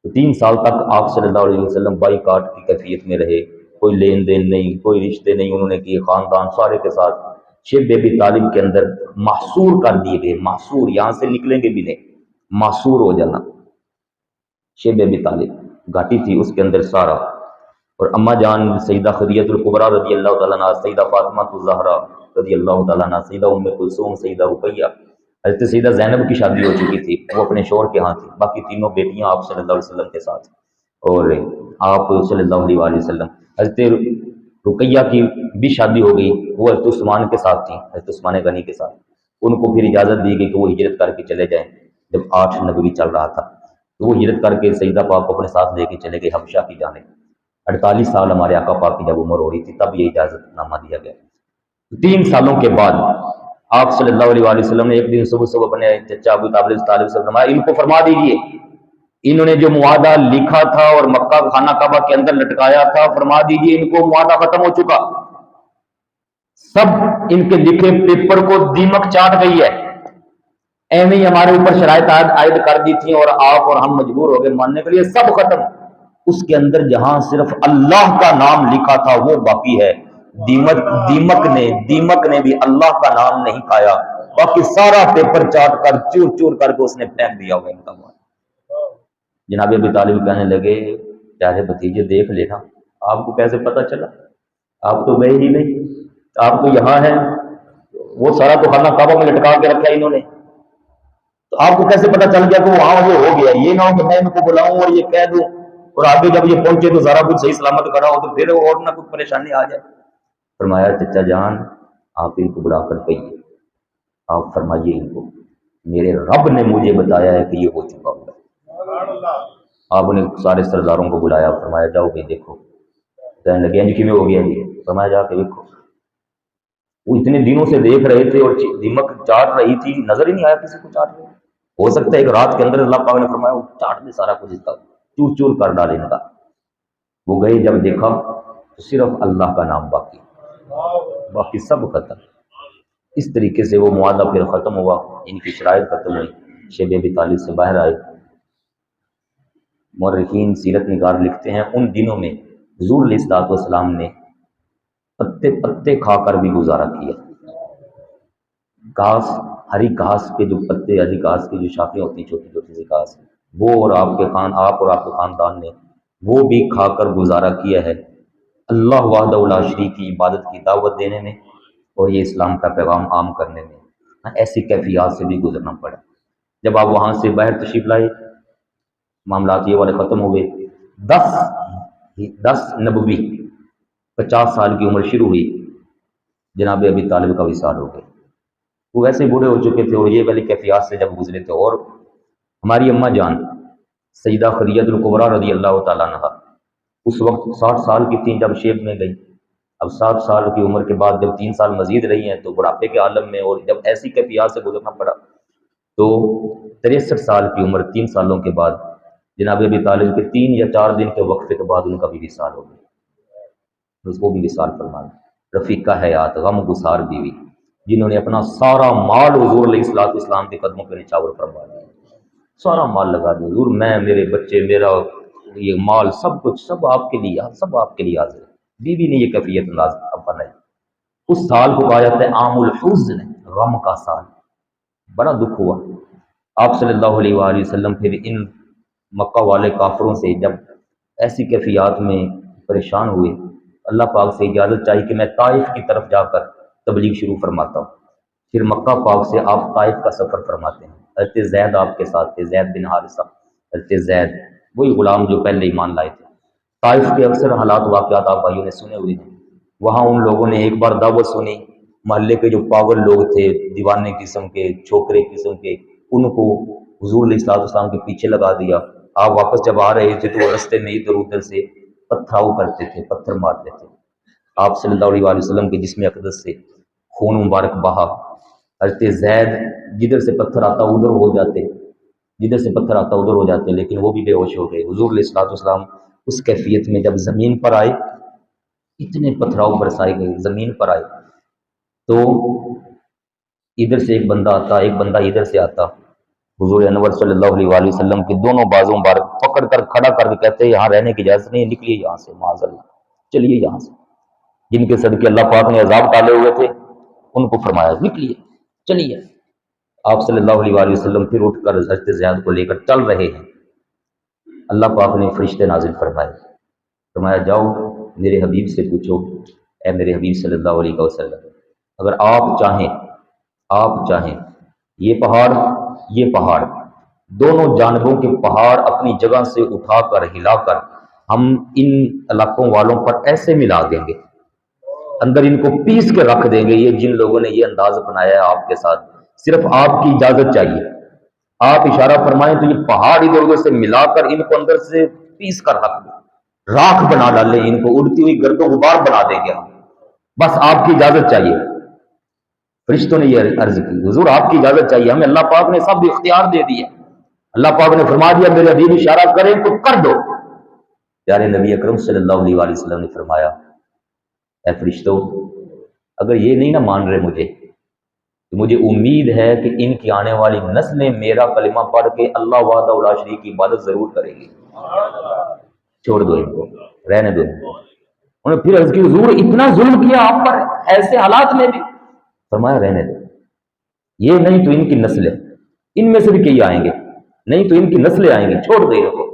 [SPEAKER 1] تو 3 سال تک آپ صلی اللہ علیہ وسلم بائی کاٹ کی کیفیت میں رہے، کوئی لین دین نہیں، کوئی رشتے نہیں انہوں نے کیے، خاندان سارے کے ساتھ شیب ابی طالب کے اندر محصور کر دیے گئے، محصور، یہاں سے نکلیں گے بھی نہیں، محصور ہو جانا۔ شیب ابی طالب گھاٹی تھی اس کے اندر سارا، اور اما جان سیدہ خدیجہ الکبریٰ رضی اللہ تعالیٰ عنہ، سیدہ فاطمہ الزہرا رضی اللہ تعالیٰ عنہ، سیدہ ام کلثوم، سیدہ رقیہ، حضرت سیدہ زینب کی شادی ہو چکی تھی، وہ اپنے شوہر کے ہاں تھی، باقی تینوں بیٹیاں آپ صلی اللہ علیہ وسلم کے ساتھ، اور آپ صلی اللہ علیہ وآلہ وسلم، حضرت رقیہ کی بھی شادی ہو گئی، وہ حضرت عثمان کے ساتھ تھی، حضرت عثمان غنی کے ساتھ، ان کو پھر اجازت دی گئی کہ وہ ہجرت کر کے چلے جائیں، جب 8 نبوی چل رہا تھا تو وہ ہجرت کر کے سیدہ پاک کو اپنے ساتھ لے کے چلے گئے حبشہ کی جانب۔ 48 سال ہمارے آقا پاک کی جب عمر ہو رہی تھی تب یہ اجازت نامہ دیا گیا۔ 3 سالوں کے بعد آپ صلی اللہ علیہ وآلہ وسلم نے ایک دن صبح صبح اپنے چچا ابو طالب سے فرمایا، ان کو فرما دیجئے، انہوں نے جو معاہدہ لکھا تھا اور مکہ خانہ کعبہ کے اندر لٹکایا تھا، فرما دیجئے ان کو معاہدہ ختم ہو چکا، سب ان کے لکھے پیپر کو دیمک چاٹ گئی ہے، ایویں ہی ہمارے اوپر شرائط عائد کر دی تھی اور آپ اور ہم مجبور ہو گئے ماننے کے لیے، سب ختم۔ اس کے اندر جہاں صرف اللہ کا نام لکھا تھا وہ باقی ہے، دیمک نے بھی اللہ کا نام نہیں کھایا، باقی سارا پیپر چاٹ کر چور چور کر کے اس نے پھینک دیا ہوگا ان کا مال۔ جناب ابی طالب کہنے لگے، پیارے بھتیجے دیکھ لینا، آپ کو کیسے پتا چلا؟ آپ تو گئے ہی نہیں، آپ تو یہاں ہیں، وہ سارا تو خانہ کعبہ میں لٹکا کے رکھا انہوں نے، تو آپ کو کیسے پتا چل گیا کہ وہاں وہ ہو گیا؟ یہ نہ ہو کہ میں ان کو بلاؤں اور یہ کہہ دوں اور آگے جب یہ پہنچے تو سارا کچھ صحیح سلامت کرا ہو تو پھر اور نہ کوئی پریشانی آ جائے۔ فرمایا چچا جان آپ ان کو بلا کر کہیے، آپ فرمائیے ان کو میرے رب نے مجھے بتایا ہے کہ یہ ہو چکا ہوا ہے۔ آپ نے سارے سرداروں کو بلایا، فرمایا جاؤ کہ دیکھو، کہنے لگے جی میں ہو گیا جی، فرمایا جا کے دیکھو، وہ اتنے دنوں سے دیکھ رہے تھے اور دیمک چاٹ رہی تھی، نظر ہی نہیں آیا کسی کو چاٹ رہے، ہو سکتا ہے ایک رات کے اندر اللہ پاک نے فرمایا وہ چاٹ دے سارا کچھ، اس کا چور چور کر ڈالے ان کا۔ وہ گئے جب دیکھا تو صرف اللہ کا نام باقی، باقی سب ختم۔ اس طریقے سے وہ معاہدہ پھر ختم ہوا، ان کی شرائط ختم ہوئی، شیب ابی طالب سے باہر آئے۔ مورخین سیرت نگار لکھتے ہیں ان دنوں میں حضور علیہ الصلوۃ والسلام نے پتے پتے کھا کر بھی گزارا کیا، گھاس، ہری گھاس کے جو پتے، ہری گھاس کی جو شاخیں ہوتی ہیں چھوٹی چھوٹی سی گھاس، وہ اور آپ اور آپ کے خاندان نے وہ بھی کھا کر گزارا کیا ہے، اللہ وحدہ لا شریک کی عبادت کی دعوت دینے میں اور یہ اسلام کا پیغام عام کرنے میں ایسی کیفیات سے بھی گزرنا پڑا۔ جب آپ وہاں سے باہر تشریف لائے، معاملات یہ والے ختم ہو گئے، 10 نبوی 50 سال کی عمر شروع ہوئی، جناب ابی طالب کا وصال ہو گئے، وہ ویسے بوڑھے ہو چکے تھے اور یہ والی کیفیات سے جب گزرے تھے۔ اور ہماری اماں جان سیدہ خدیجہ الکبریٰ رضی اللہ تعالیٰ عنہ اس وقت 60 سال کی تھیں جب شیب میں گئی، اب 60 سال کی عمر کے بعد جب 3 سال مزید رہی ہیں تو بڑھاپے کے عالم میں، اور جب ایسی کیفیات سے گزرنا پڑا تو 63 سال کی عمر 3 سالوں کے بعد جناب ابی طالب کے 3 یا 4 دن کے وقفے کے بعد ان کا بھی وصال ہو گیا، اس کو بھی وصال فرمایا۔ رفیقہ حیات، غم گسار بیوی، جنہوں نے اپنا سارا مال حضور علیہ الصلوۃ والسلام کے قدموں پہ نچھاور فرما دیا، سارا مال لگا دیا، حضور میں، میرے بچے، میرا یہ مال، سب کچھ سب آپ کے لیے، سب آپ کے لیے حاضر ہے۔ بیوی نے یہ کیفیت انداز بنائی۔ اس سال کو کہا جاتا ہے عام الحزن، غم کا سال، بڑا دکھ ہوا۔ آپ صلی اللہ علیہ وآلہ وسلم پھر ان مکہ والے کافروں سے جب ایسی کیفیات میں پریشان ہوئے، اللہ پاک سے اجازت چاہی کہ میں طائف کی طرف جا کر تبلیغ شروع فرماتا ہوں۔ پھر مکہ پاک سے آپ طائف کا سفر فرماتے ہیں، حضرت زید آپ کے ساتھ تھے، زید بن حارثہ، حضرت زید وہی غلام جو پہلے ایمان لائے تھے۔ طائف کے اکثر حالات واقعات آپ بھائیوں نے سنے ہوئے ہیں، وہاں ان لوگوں نے ایک بار دعوت سنی، محلے کے جو پاگل لوگ تھے، دیوانے قسم کے، چھوکرے قسم کے، ان کو حضور علیہ الصلوۃ والسلام کے پیچھے لگا دیا۔ آپ واپس جب آ رہے تھے تو وہ رستے میں ادھر ادھر سے پتھراؤ کرتے تھے، پتھر مارتے تھے، آپ صلی اللہ علیہ وسلم کے جسم اقدس سے خون مبارک بہا۔ حضرت زید جدھر سے پتھر آتا ادھر ہو جاتے، جدھر سے پتھر آتا ادھر ہو جاتے، لیکن وہ بھی بے ہوش ہو گئے۔ حضور علیہ الصلوۃ والسلام اس کیفیت میں جب زمین پر آئے اتنے پتھراؤ برسائے گئے، زمین پر آئے تو ادھر سے ایک بندہ آتا، ایک بندہ ادھر سے آتا، حضور انور صلی اللہ علیہ وآلہ وسلم کے دونوں بازوں مبارک پکڑ کر کھڑا کر کے کہتے ہیں یہاں رہنے کی اجازت نہیں، نکلیے یہاں سے، معاذ اللہ، چلیے یہاں سے۔ جن کے صدقے اللہ پاک نے عذاب ڈالے ہوئے تھے ان کو فرمایا نکلیے، چلیے۔ آپ صلی اللہ علیہ وآلہ وسلم پھر اٹھ کر حضرت زیاد کو لے کر چل رہے ہیں، اللہ پاک نے فرشتے نازل فرمائے، فرمایا جاؤ میرے حبیب سے پوچھو، اے میرے حبیب صلی اللہ علیہ وسلم، اگر آپ چاہیں یہ پہاڑ دونوں جانبوں کے پہاڑ اپنی جگہ سے اٹھا کر ہلا کر ہم ان علاقوں والوں پر ایسے ملا دیں گے، اندر ان کو پیس کے رکھ دیں گے۔ یہ جن لوگوں نے یہ انداز اپنایا ہے آپ کے ساتھ، صرف آپ کی اجازت چاہیے، آپ اشارہ فرمائیں تو یہ پہاڑ ادھر ادھر سے ملا کر ان کو اندر سے پیس کر رکھ دیں، راکھ بنا ڈالیں، ان کو اڑتی ہوئی گرد و غبار بنا دیں گے ہم، بس آپ کی اجازت چاہیے۔ فرشتوں نے یہ عرض کی حضور آپ کی اجازت چاہیے، ہمیں اللہ پاک نے سب اختیار دے دیے، اللہ پاک نے فرما دیا میرے حبیب اشارہ کریں تو کر دو۔ پیارے نبی اکرم صلی اللہ علیہ وآلہ وسلم نے فرمایا اے فرشتوں، اگر یہ نہیں نہ مان رہے مجھے تو مجھے امید ہے کہ ان کی آنے والی نسلیں میرا کلمہ پڑھ کے اللہ وحدہ لا شریک کی عبادت ضرور کریں گی، چھوڑ دو ان کو، رہنے دو ان کو۔ انہوں نے پھر عرض کی حضور اتنا ظلم کیا آپ پر ایسے حالات میں بھی؟ فرمایا رہنے دو، یہ نہیں تو ان کی نسلیں، ان میں سے بھی کئی آئیں گے، نہیں تو ان کی نسلیں آئیں گی، چھوڑ دے ان کو۔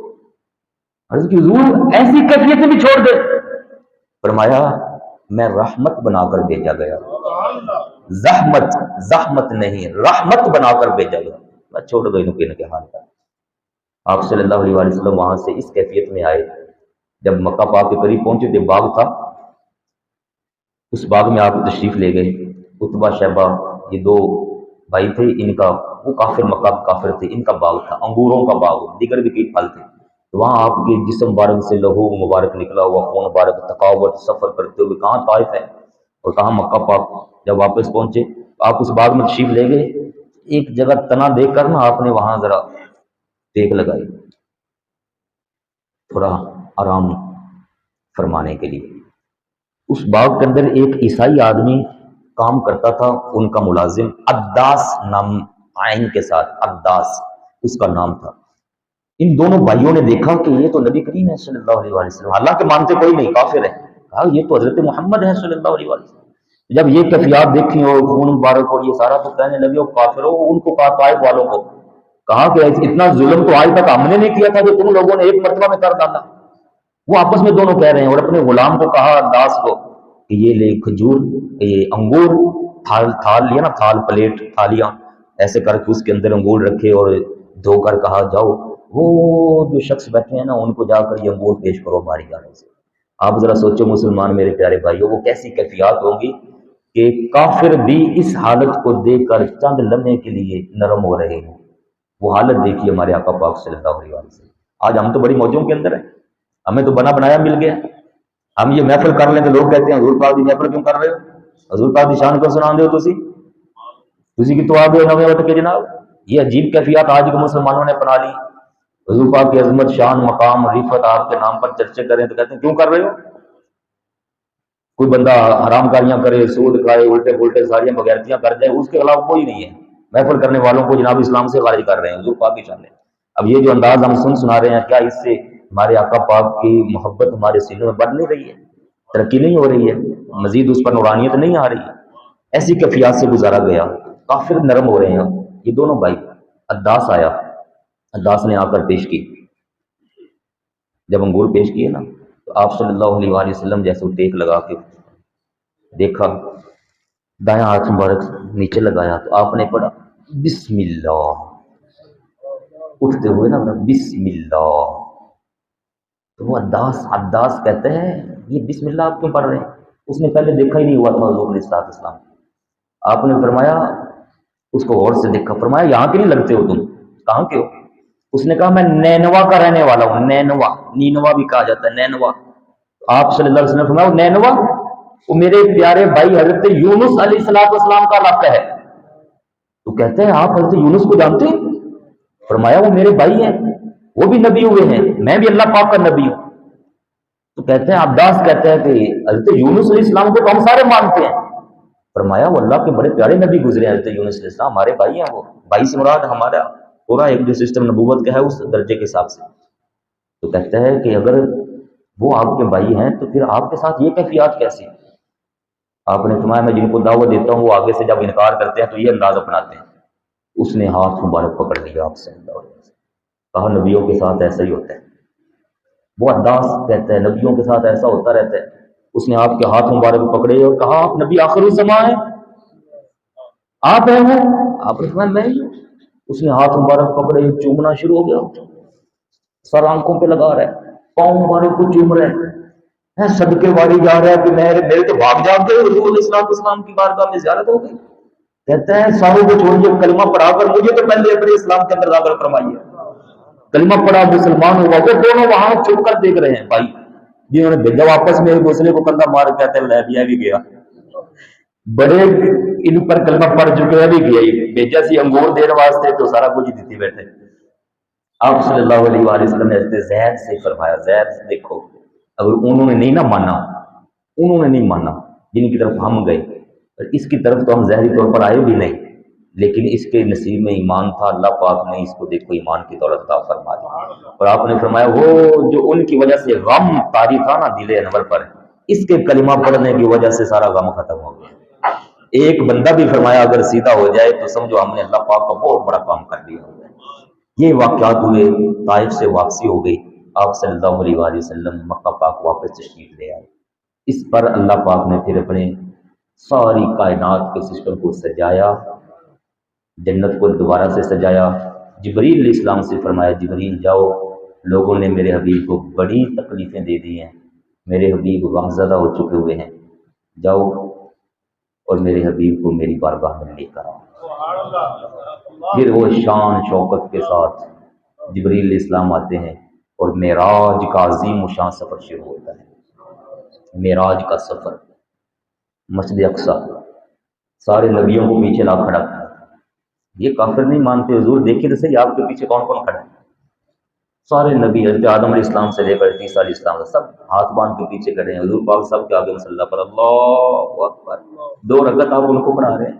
[SPEAKER 1] عرض کی حضور ایسی کیفیت میں بھی چھوڑ دے؟ فرمایا میں رحمت بنا کر بھیجا گیا، زحمت نہیں، رحمت بنا کر بھیجا گیا، میں چھوڑ دو ان کے حال پر۔ آپ صلی اللہ علیہ وآلہ وسلم وہاں سے اس کیفیت میں آئے، جب مکہ پاک کے قریب پہنچے تھے باغ تھا، اس باغ میں آپ تشریف لے گئے۔ اتبا شیبہ یہ دو بھائی تھے، ان کا وہ کافر، مکہ کافر تھے، ان کا باغ تھا، انگوروں کا باغ، دیگر بھی کئی پھل تھے، تو وہاں آپ کے جسم مبارک سے لہو مبارک نکلا ہوا، خون مبارک، تقاوت سفر کرتے ہوئے کہاں طائف ہے اور کہاں مکہ پاک۔ جب واپس پہنچے آپ اس باغ میں تشریف لے گئے، ایک جگہ تنا دیکھ کر نا آپ نے وہاں ذرا ٹیک لگائی، تھوڑا آرام فرمانے کے لیے۔ اس باغ کے اندر ایک عیسائی آدمی کام کرتا تھا، ان کا ملازم، عداس نام، عین کے ساتھ عداس اس کا نام تھا۔ ان دونوں بھائیوں نے دیکھا کہ یہ تو نبی کریم ہے صلی اللہ علیہ وسلم، حالانکہ مانتے کوئی نہیں، کافر ہے، کہا یہ تو حضرت محمد ہے صلی اللہ علیہ وسلم۔ جب یہ کیفیات دیکھی اور خون مبارک اور یہ سارا، تو کہنے لگے وہ کافر ہو، ان کو کہا طائف والوں کو، کہا کہ اتنا ظلم تو آج تک ہم نے نہیں کیا تھا جو تم لوگوں نے ایک مرتبہ میں کر ڈالا۔ وہ آپس میں دونوں کہہ رہے ہیں، اور اپنے غلام کو کہا داس کو کہ یہ لے کھجور، یہ انگور، تھال لیا نا، تھال، پلیٹ، تھالیاں ایسے کر کے اس کے اندر انگور رکھے اور دھو کر کہا جاؤ وہ جو شخص بیٹھے ہیں نا ان کو جا کر یہ انگور پیش کرو ہماری جانب سے۔ آپ ذرا سوچو مسلمان میرے پیارے بھائیوں، وہ کیسی کیفیات ہوں گی کہ کافر بھی اس حالت کو دیکھ کر چند لمحے کے لیے نرم ہو رہے ہیں۔ وہ حالت دیکھیے ہمارے آقا پاک صلی اللہ علیہ وسلم۔ آج ہم تو بڑی موجوں کے اندر ہیں، ہمیں تو بنا بنایا مل گیا، ہم یہ محفل کر لیں تو لوگ کہتے ہیں حضور پاک دی محفل کیوں کر رہے ہو، حضور پاک دی شان کیوں سنا دے ہو تسی کی تو آ گئے نویں وٹ کے جناب۔ یہ عجیب کیفیات آج کے مسلمانوں نے اپنا لی، حضور پاک کی عظمت، شان، مقام، رفعت آپ کے نام پر چرچے کریں تو کہتے ہیں کیوں کر رہے ہو؟ کوئی بندہ حرام کاریاں کرے، سود کھائے، الٹے پلٹے ساریاں بغیرتیاں کر جائے، اس کے خلاف کوئی نہیں ہے، محفل کرنے والوں کو جناب اسلام سے خارج کر رہے ہیں، حضور پاک کی شان ہے۔ اب یہ جو انداز ہم سنا رہے ہیں، کیا اس سے ہمارے آقا پاک کی محبت ہمارے سینوں میں بڑھ نہیں رہی ہے، ترقی نہیں ہو رہی ہے، مزید اس پر نورانیت نہیں آ رہی ہے؟ ایسی کیفیات سے گزارا گیا، کافر نرم ہو رہے ہیں۔ یہ دونوں بھائی، عداس آیا، عداس نے آ کر پیش کی، جب انگور پیش کیے نا تو آپ صلی اللہ علیہ وآلہ وسلم جیسے وہ ٹیک لگا کے دیکھا، دایاں ہاتھ مبارک نیچے لگایا تو آپ نے پڑھا بسم اللہ، اٹھتے ہوئے نا بسم اللہ۔ تو وہ عداس کہتے ہیں یہ بسم اللہ آپ کیوں پڑھ رہے ہیں؟ اس نے پہلے دیکھا ہی نہیں ہوا تھا حضور علیہ الصلوۃ والسلام۔ آپ نے فرمایا، اس کو غور سے دیکھا، فرمایا یہاں کے نہیں لگتے ہو تم، کہاں کے ہو؟ اس نے کہا میں نینوا کا رہنے والا ہوں، نینوا بھی کہا جاتا ہے، نینوا۔ آپ صلی اللہ علیہ وسلم نے فرمایا نینوا وہ میرے پیارے بھائی حضرت یونس علیہ الصلوۃ والسلام کا علاقہ ہے۔ تو کہتے ہیں آپ حضرت یونس کو جانتے ہیں؟ فرمایا وہ میرے بھائی ہیں، وہ بھی نبی ہوئے ہیں، میں بھی اللہ پاک کا نبی ہوں۔ تو کہتے ہیں عباس کہتے ہیں کہ حضرت یونس علیہ السلام کو تو ہم سارے مانتے ہیں. فرمایا وہ اللہ کے بڑے پیارے نبی گزرے ہیں، حضرت یونس علیہ السلام ہمارے بھائی ہیں. وہ بھائی سے مراد ہمارا پورا ایک جو سسٹم نبوت کا ہے اس درجے کے حساب سے. تو کہتا ہے کہ اگر وہ آپ کے بھائی ہیں تو پھر آپ کے ساتھ یہ کیفیات کیسی؟ آپ نے فرمایا میں جن کو دعوت دیتا ہوں وہ آگے سے جب انکار کرتے ہیں تو یہ انداز اپناتے ہیں. اس نے ہاتھ مبارک پکڑ لیا آپ سے، کہا نبیوں کے ساتھ ایسا ہی ہوتا ہے. وہ انداز کہتا ہے نبیوں کے ساتھ ایسا ہوتا رہتا ہے. اس نے آپ کے ہاتھ مبارک پکڑے اور کہا آپ نبی آخر الزمان ہیں، آپ ہیں وہ؟ آپ نے فرمایا میں ہی ہوں. اس نے ہاتھ مبارک پکڑے، چومنا شروع ہو گیا، سر آنکھوں پہ لگا رہا ہے، پاؤں مبارک کو چوم رہے ہیں، صدقے واری جا رہا ہے کہ میرے تو بھاگ جاگ گئے، حضور علیہ السلام کی بارگاہ میں زیارت ہو گئی. کہتے ہیں ساروں کو چھوڑیے، کلمہ پڑھا کر مجھے تو پہلے اپنے اسلام کے اندر داخل فرمائیے. کلمہ پڑھا مسلمان ہوا، وہ دونوں وہاں چھپ کر دیکھ رہے ہیں بھائی جنہوں نے بھیجا واپس میں ایک دوسرے کو کندھا مار کہتے ہیں لے بھی گیا، بڑے ان پر کلمہ پڑھ چکے ہیں بھی گیا ہی بھیجا سی انگور دین واسطے تو سارا کچھ دیتی بیٹھے. آپ صلی اللہ علیہ وآلہ وسلم نے حضرت زید سے فرمایا زید دیکھو اگر انہوں نے نہیں نہ مانا، انہوں نے نہیں مانا جن کی طرف ہم گئے، اس کی طرف تو ہم ظاہری طور پر آئے بھی نہیں، لیکن اس کے نصیب میں ایمان تھا، اللہ پاک نے اس کو دیکھو ایمان کی دولت عطا فرما دی. اور آپ نے فرمایا وہ جو ان کی وجہ سے غم طاری تھا نا دل انور پر، اس کے کلمہ پڑھنے کی وجہ سے سارا غم ختم ہو گیا. ایک بندہ بھی فرمایا اگر سیدھا ہو جائے تو سمجھو ہم نے اللہ پاک کا بہت بڑا کام کر دیا. یہ واقعات ہوئے، طائف سے واپسی ہو گئی، آپ صلی اللہ علیہ وآلہ وسلم مکہ پاک واپس تشریف لے آئے. اس پر اللہ پاک نے پھر اپنے ساری کائنات کے سسٹم کو سجایا، جنت کو دوبارہ سے سجایا. جبریل علیہ السلام سے فرمایا جبریل جاؤ، لوگوں نے میرے حبیب کو بڑی تکلیفیں دے دی ہیں، میرے حبیب غمزدہ ہو چکے ہوئے ہیں، جاؤ اور میرے حبیب کو میری بارگاہ میں لے کر آؤ. پھر وہ شان شوکت کے ساتھ جبریل علیہ السلام آتے ہیں اور معراج کا عظیم و شان سفر شروع ہوتا ہے. معراج کا سفر، مسجد اقصی، سارے نبیوں کو پیچھے لا کھڑا کیا. یہ کافر نہیں مانتے، حضور دیکھیے تو صحیح آپ کے پیچھے کون کون کھڑا ہے. سارے نبی حضرت آدم علیہ السلام سے لے کر عیسیٰ علیہ السلام سب ہاتھ باندھ کے پیچھے کھڑے ہیں. حضور پاک سب کے آگے مصلی پر اللہ اکبر، 2 رکعت آپ ان کو پڑھا رہے ہیں.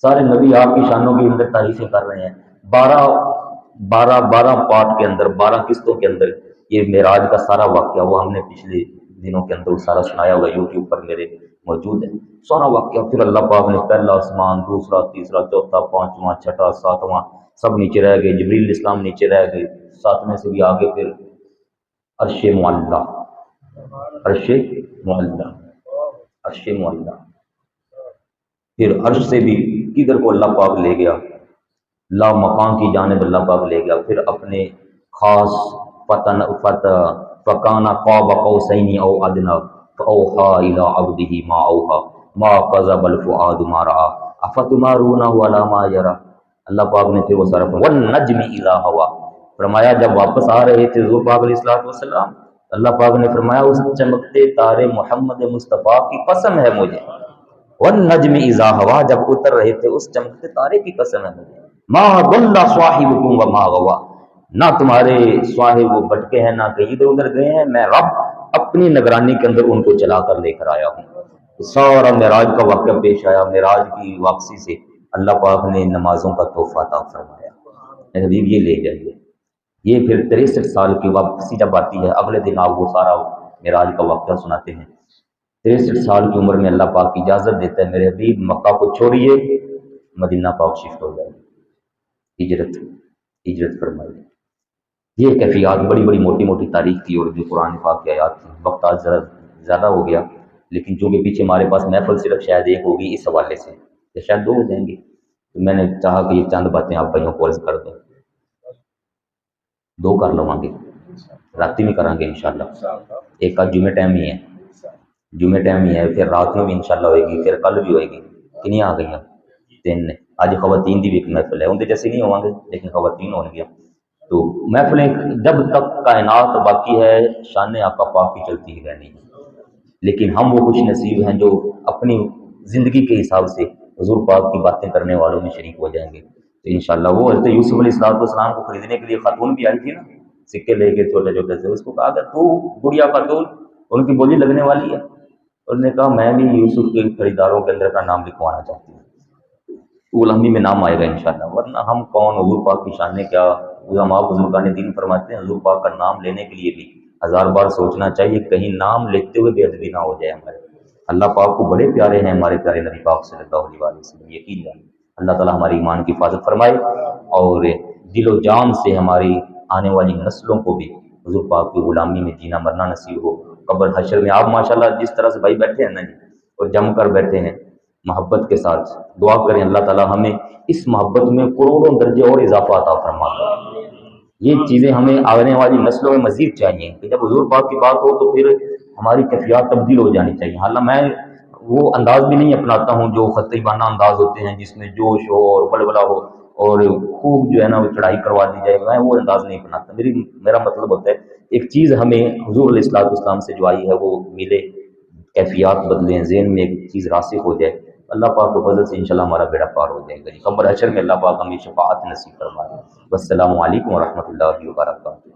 [SPEAKER 1] سارے نبی آپ کی شانوں کے اندر تعریفیں کر رہے ہیں. 12 پارٹ کے اندر، 12 قسطوں کے اندر یہ معراج کا سارا واقعہ وہ ہم نے پچھلے دنوں کے اندر سارا سنایا ہوگا، یوٹیوب پر میرے موجود ہے سارا واقعہ. پھر اللہ پاک نے پہلا آسمان، دوسرا، تیسرا، چوتھا، پانچواں، چھٹا، ساتواں سب نیچے رہ گئے. جبریل علیہ السلام نیچے رہ گئے، 7ویں سے بھی آگے پھر عرش معلّہ، عرش معلّہ، عرش معلّہ. پھر عرش سے بھی کدھر کو اللہ پاک لے گیا، لا مکان کی جانب اللہ پاک لے گیا. پھر اپنے خاص فکانا قاب قوسین او ادنی فاوحی الی عبدہ ما اوحی ما کذب الفؤاد ما رأى افتمارونہ علی ما یری. اللہ پاک نے پھر وہ سارا والنجم اذا ہوا فرمایا. جب واپس آ رہے تھے حضور پاک علیہ الصلوۃ والسلام، اللہ پاک نے فرمایا اس چمکتے تارے محمد مصطفیٰ کی قسم ہے مجھے، والنجم اذا ہوا جب اتر رہے تھے اس چمکتے تارے کی قسم ہے مجھے، ما ضل صاحبکم وما غوا، نہ تمہارے صاحب وہ بھٹکے ہیں نہ کہیں ادھر ادھر گئے ہیں، میں رب اپنی نگرانی کے اندر ان کو چلا کر لے کر آیا ہوں. سارا معراج کا واقعہ پیش آیا. معراج کی واپسی سے اللہ پاک نے نمازوں کا تحفہ عطا فرمایا. اے حبیب یہ لے جائیے. یہ پھر 63 سال کی واپسی جب آتی ہے اگلے دن آپ وہ سارا معراج کا واقعہ سناتے ہیں. 63 سال کی عمر میں اللہ پاک کی اجازت دیتا ہے میرے حبیب مکہ کو چھوڑیے، مدینہ پاک شفٹ ہو جائے، ہجرت فرمائی. یہ کیفیات بڑی بڑی موٹی موٹی تاریخ تھی اور جو قرآن پاک کی آیات تھی. وقت آج ذرا زیادہ ہو گیا، لیکن چونکہ پیچھے ہمارے پاس محفل صرف شاید ایک ہوگی اس حوالے سے یا شاید 2 ہو جائیں گے، تو میں نے چاہا کہ یہ چند باتیں آپ بھائیوں کو عرض کر دوں. 2 کر لوں گے، رات میں کریں گے انشاءاللہ. ایک کا جمعہ ٹائم ہی ہے، جمعہ ٹائم ہی ہے، پھر رات میں بھی انشاءاللہ ہوئے گی، پھر کل بھی ہوئے گی. کنی آ گئی ہیں 3 نے. آج خواتین کی بھی ایک محفل ہے، ان کے جیسے نہیں ہوں گے لیکن خواتین ہوں گے. تو محفلیں جب تک کائنات باقی ہے شان آقا پاک کی چلتی ہی رہنی ہے. لیکن ہم وہ خوش نصیب ہیں جو اپنی زندگی کے حساب سے حضور پاک کی باتیں کرنے والوں میں شریک ہو جائیں گے. تو انشاءاللہ وہ حضرت یوسف علیہ السلام کو خریدنے کے لیے خاتون بھی آئی تھی نا، سکے لے کے چھوٹے چھوٹے سے. اس کو کہا کہ تو گڑیا کا تو ان کی بولی لگنے والی ہے. انہوں نے کہا میں بھی یوسف کے خریداروں کے اندر کا نام لکھوانا چاہتی ہوں. غلامی میں نام آئے گا انشاءاللہ. ورنہ ہم کون، حضور پاک کی شان کیا. علماء بزرگان دین فرماتے ہیں حضور پاک کا نام لینے کے لیے بھی 1000 بار سوچنا چاہیے کہیں نام لیتے ہوئے بے ادبی نہ ہو جائے ہمارے. اللہ پاک کو بڑے پیارے ہیں ہمارے پیارے نبی پاک صلی اللہ علیہ وسلم. یقین جانیں اللہ تعالیٰ ہماری ایمان کی حفاظت فرمائے اور دل و جان سے ہماری آنے والی نسلوں کو بھی حضور پاک کی غلامی میں جینا مرنا نصیب ہو. قبر حشر میں آپ ماشاءاللہ جس طرح سے بھائی بیٹھے ہیں نا جی، اور جم کر بیٹھے ہیں محبت کے ساتھ، دعا کریں اللہ تعالیٰ ہمیں اس محبت میں کروڑوں درجے اور اضافہ عطا فرما دے. یہ چیزیں ہمیں آنے والی نسلوں میں مزید چاہیے کہ جب حضور پاک کی بات ہو تو پھر ہماری کیفیات تبدیل ہو جانی چاہیے. حالانکہ میں وہ انداز بھی نہیں اپناتا ہوں جو خطیبانہ انداز ہوتے ہیں جس میں جوش ہو اور بلبلہ ہو اور خوب جو ہے نا وہ چڑھائی کروا دی جائے. میں وہ انداز نہیں اپناتا. میرا مطلب ہوتا ہے ایک چیز ہمیں حضور علیہ الصلوۃ والسلام سے جو آئی ہے وہ ملے، کیفیات بدلیں، ذہن میں ایک چیز راسخ ہو جائے. اللہ پاک کو فضل سے انشاءاللہ ہمارا بیڑا پار ہو جائے گا. قبر حشر میں اللہ پاک ہمیں شفاعت نصیب فرمائے. والسلام علیکم ورحمۃ اللہ وبرکاتہ.